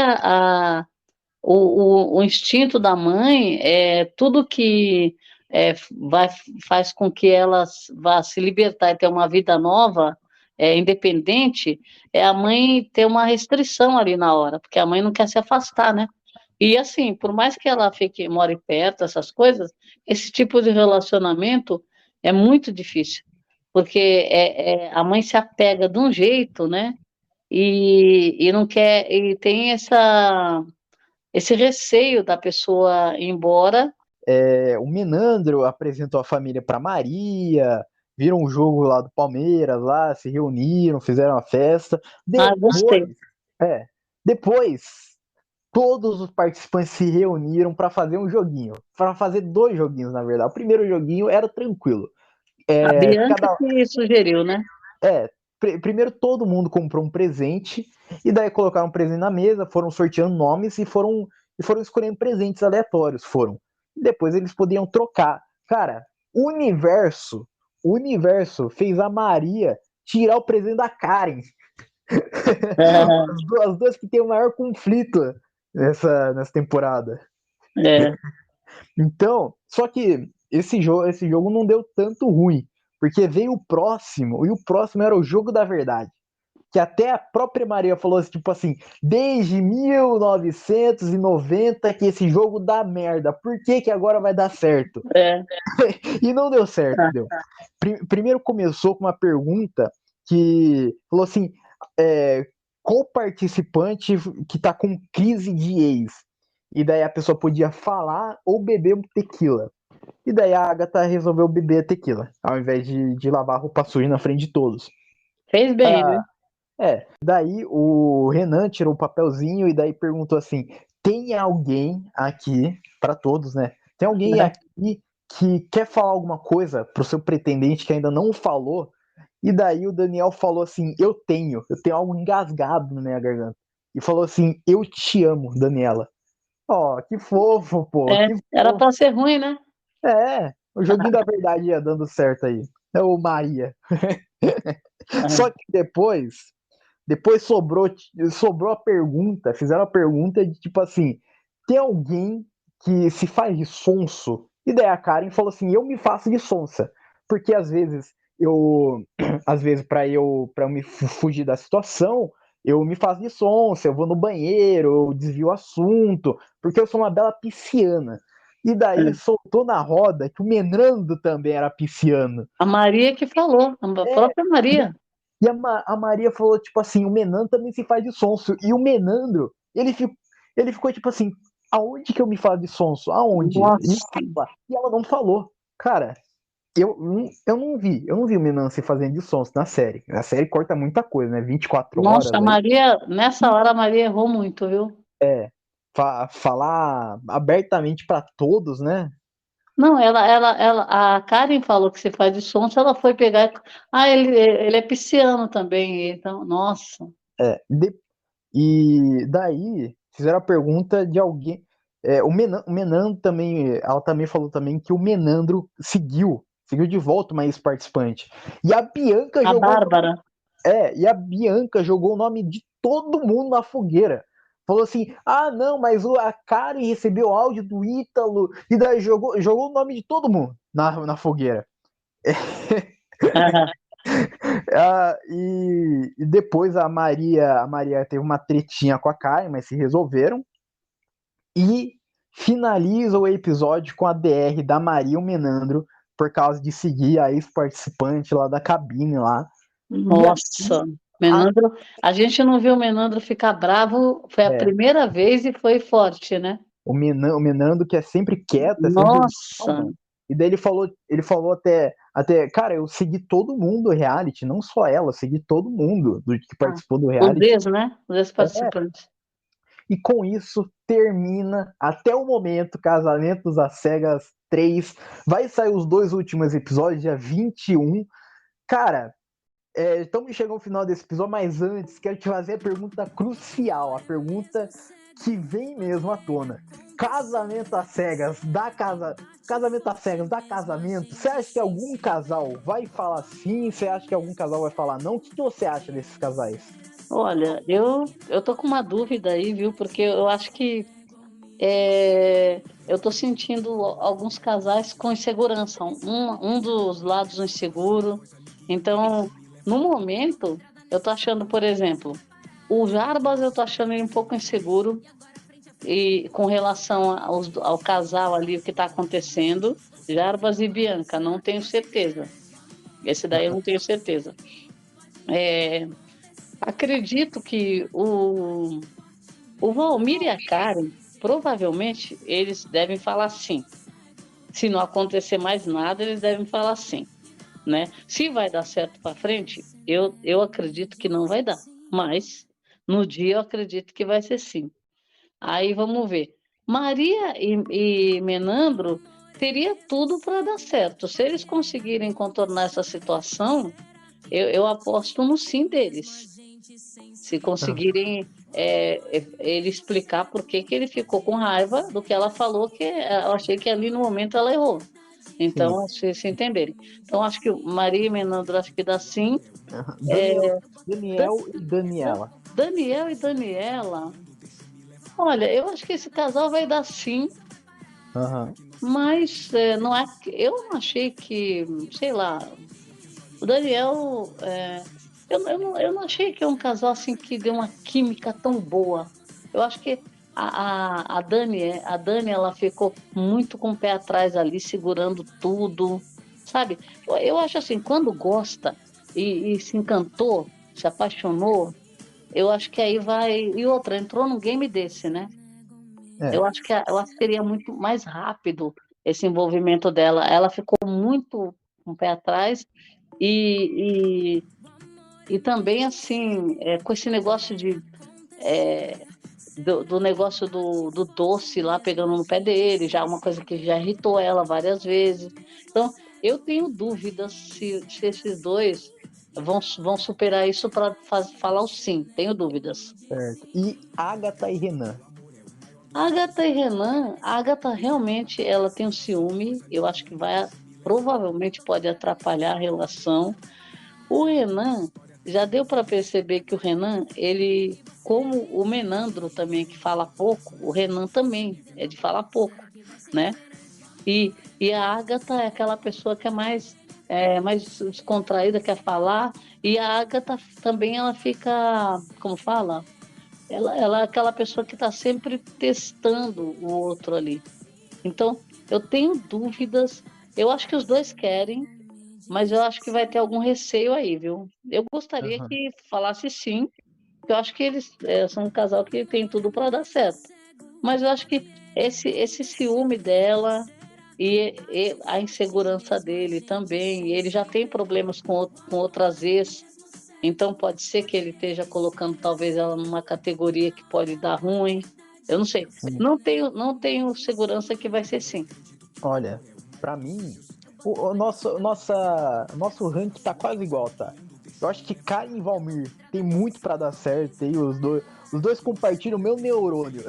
o instinto da mãe é tudo que vai, faz com que ela vá se libertar e ter uma vida nova, independente, é a mãe ter uma restrição ali na hora, porque a mãe não quer se afastar, né? E assim, por mais que ela more perto, essas coisas, esse tipo de relacionamento é muito difícil, porque a mãe se apega de um jeito, né? E não quer, e tem esse receio da pessoa ir embora.
o Menandro apresentou a família para Maria, viram um jogo lá do Palmeiras, lá, se reuniram, fizeram uma festa.
Ah, gostei.
Depois, é, depois, todos os participantes se reuniram para fazer um joguinho, para fazer dois joguinhos, na verdade. O primeiro joguinho era tranquilo.
A Bianca
Cada,
que sugeriu, né?
É, primeiro todo mundo comprou um presente e daí colocaram um presente na mesa, foram sorteando nomes e foram escolhendo presentes aleatórios, foram. E depois eles podiam trocar. Cara, o universo fez a Maria tirar o presente da Karen. As duas que têm o maior conflito nessa temporada.
É.
Então, só que esse jogo não deu tanto ruim, porque veio o próximo, e o próximo era o jogo da verdade. que até a própria Maria falou assim, tipo assim, desde 1990 que esse jogo dá merda, por que que agora vai dar certo?
É.
E não deu certo,
Tá.
deu. Primeiro começou com uma pergunta que falou assim, qual participante que tá com crise de ex? E daí a pessoa podia falar ou beber um tequila. E daí a Agatha resolveu beber tequila, ao invés de lavar a roupa suja na frente de todos.
Fez bem, né?
Daí o Renan tirou o papelzinho e daí perguntou assim: tem alguém aqui, para todos, né? Tem alguém
É.
aqui que quer falar alguma coisa pro seu pretendente que ainda não falou? E daí o Daniel falou assim: eu tenho algo engasgado na minha garganta. E falou assim: eu te amo, Daniela. Ó, que fofo, pô,
É,
que
era
fofo.
para ser ruim, né?
O joguinho da verdade ia dando certo aí. É o Maria. Só que depois sobrou a pergunta, fizeram a pergunta de tipo assim: tem alguém que se faz de sonso? E daí a Karen falou assim: eu me faço de sonsa, porque às vezes para eu me fugir da situação, eu me faço de sonsa, eu vou no banheiro, eu desvio o assunto, porque eu sou uma bela pisciana. E daí
É.
soltou na roda que o Menando também era pisciano.
A Maria que falou, a
É,
própria Maria.
e a Maria falou, tipo assim, o Menandro também se faz de sonso. E o Menandro, ele ficou tipo assim, aonde que eu me falo de sonso? Aonde? Me
Nossa,
fala. E ela não falou. Cara, eu não vi o Menandro se fazendo de sonso na série. A série corta muita coisa, né? 24
nossa,
horas
a
aí.
Maria, nessa hora a Maria errou muito, viu?
Falar abertamente pra todos, né?
Não, a Karen falou que se faz de sonso, ela foi pegar. Ah, ele é pisciano também, então, nossa.
De- E daí fizeram a pergunta de alguém. O Menandro também, ela também falou também que o Menandro seguiu de volta uma ex-participante. E a Bianca
A
jogou o nome,
Bárbara,
e a Bianca jogou o nome de todo mundo na fogueira. Falou assim: ah, não, mas a Karen recebeu áudio do Ítalo, e daí jogou o nome de todo mundo na fogueira. E depois a Maria teve uma tretinha com a Karen, mas se resolveram. E finaliza o episódio com a DR da Maria e o Menandro por causa de seguir a ex-participante lá da cabine lá. E assim,
nossa.
a,
Menandro, a gente não viu o Menandro ficar bravo, foi a
é,
primeira vez e foi forte, né?
o Menandro que é sempre quieto, é sempre
Nossa,
calmo. E daí ele falou até, cara, eu segui todo mundo do reality, não só ela, eu segui todo mundo que
ah,
participou do
os
reality.
ex, né? Os ex-participantes.
E com isso termina até o momento Casamentos às Cegas 3. Vai sair os dois últimos episódios, dia 21. Cara, estamos chegando ao final desse episódio, mas antes quero te fazer a pergunta crucial, a pergunta que vem mesmo à tona. Casamento às cegas dá casamento às cegas dá casamento? Você acha que algum casal vai falar sim? Você acha que algum casal vai falar não? O que você acha desses casais?
Olha, eu tô com uma dúvida aí, viu? Porque eu acho que eu tô sentindo alguns casais com insegurança, um dos lados inseguro. Então, no momento, eu tô achando, por exemplo, o Jarbas eu tô achando ele um pouco inseguro e com relação ao casal ali, o que está acontecendo, Jarbas e Bianca, não tenho certeza. Esse daí eu não tenho certeza. É, acredito que o Valmir e a Karen, provavelmente, eles devem falar sim. Se não acontecer mais nada, eles devem falar sim, né? Se vai dar certo para frente, eu acredito que não vai dar. Mas no dia eu acredito que vai ser sim. Aí vamos ver. Maria e Menandro teria tudo para dar certo. Se eles conseguirem contornar essa situação, eu aposto no sim deles. Se conseguirem ele explicar por que que ele ficou com raiva do que ela falou, que eu achei que ali no momento ela errou.
Sim.
Então, se entenderem. Então, acho que Maria e Menandro acho que dá sim.
Daniel,
Dan-
Daniel e
Dan-
Daniela.
Daniel e Daniela, olha, eu acho que esse casal vai dar sim.
Aham.
Mas não eu não achei que, sei lá, o Daniel, eu não achei que é um casal assim que deu uma química tão boa. Eu acho que a Dani, ela ficou muito com o pé atrás ali, segurando tudo, sabe? Eu acho assim, quando gosta e se encantou, se apaixonou, eu acho que aí vai. E outra, entrou num game desse, né?
É,
Eu acho que seria muito mais rápido esse envolvimento dela. Ela ficou muito com o pé atrás e, e também, assim, com esse negócio é, do negócio do doce lá pegando no pé dele, já uma coisa que já irritou ela várias vezes. Então, eu tenho dúvidas se esses dois vão superar isso para falar o sim, tenho dúvidas.
certo. E Agatha e Renan?
A Agatha e Renan, a Agatha realmente ela tem um ciúme, eu acho que provavelmente pode atrapalhar a relação. O Renan, já deu para perceber que o Renan, ele, como o Menandro também, que fala pouco, o Renan também é de falar pouco, né? E a Agatha é aquela pessoa que mais descontraída, quer falar, e a Agatha também, ela fica, como fala? Ela é aquela pessoa que está sempre testando o outro ali. Então, eu tenho dúvidas, eu acho que os dois querem, mas eu acho que vai ter algum receio aí, viu? Eu gostaria
Aham.
que falasse sim, porque eu acho que eles são um casal que tem tudo para dar certo. Mas eu acho que esse ciúme dela e a insegurança dele também, e ele já tem problemas com outras ex, então pode ser que ele esteja colocando talvez ela numa categoria que pode dar ruim. Eu não sei.
Sim.
Não tenho segurança que vai ser sim.
Olha, pra mim, nosso ranking tá quase igual, tá? Eu acho que Karen e Valmir tem muito pra dar certo aí, os dois compartilham o meu neurônio.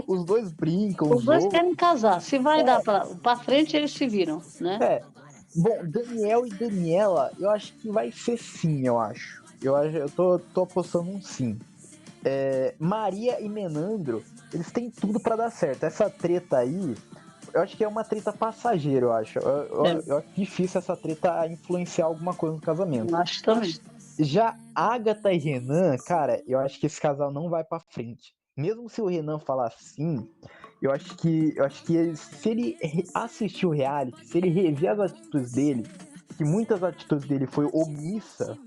Os dois brincam,
Os dois
zoam.
querem casar. Se vai dar para frente, eles se viram, né?
É, bom, Daniel e Daniela, eu acho que vai ser sim, eu acho. Eu tô apostando um sim. Maria e Menandro, eles têm tudo pra dar certo. Essa treta aí, eu acho que é uma treta passageira, eu acho.
É,
Eu acho difícil essa treta influenciar alguma coisa no casamento.
eu acho também.
Já Agatha e Renan, cara, eu acho que esse casal não vai pra frente. Mesmo se o Renan falar sim, se ele assistir o reality, se ele rever as atitudes dele, que muitas atitudes dele foi omissa,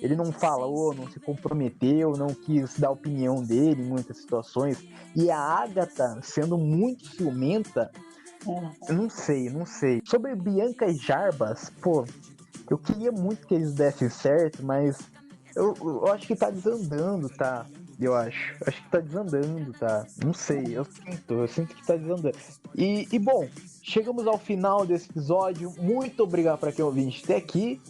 ele não falou, não se comprometeu, não quis dar a opinião dele em muitas situações, e a Agatha sendo muito ciumenta,
É.
eu não sei. Sobre Bianca e Jarbas, pô, eu queria muito que eles dessem certo, mas eu acho que tá desandando, tá? Eu acho que tá desandando, tá? Não sei, eu sinto que tá desandando. E bom, chegamos ao final desse episódio. Muito obrigado para quem ouviu até aqui.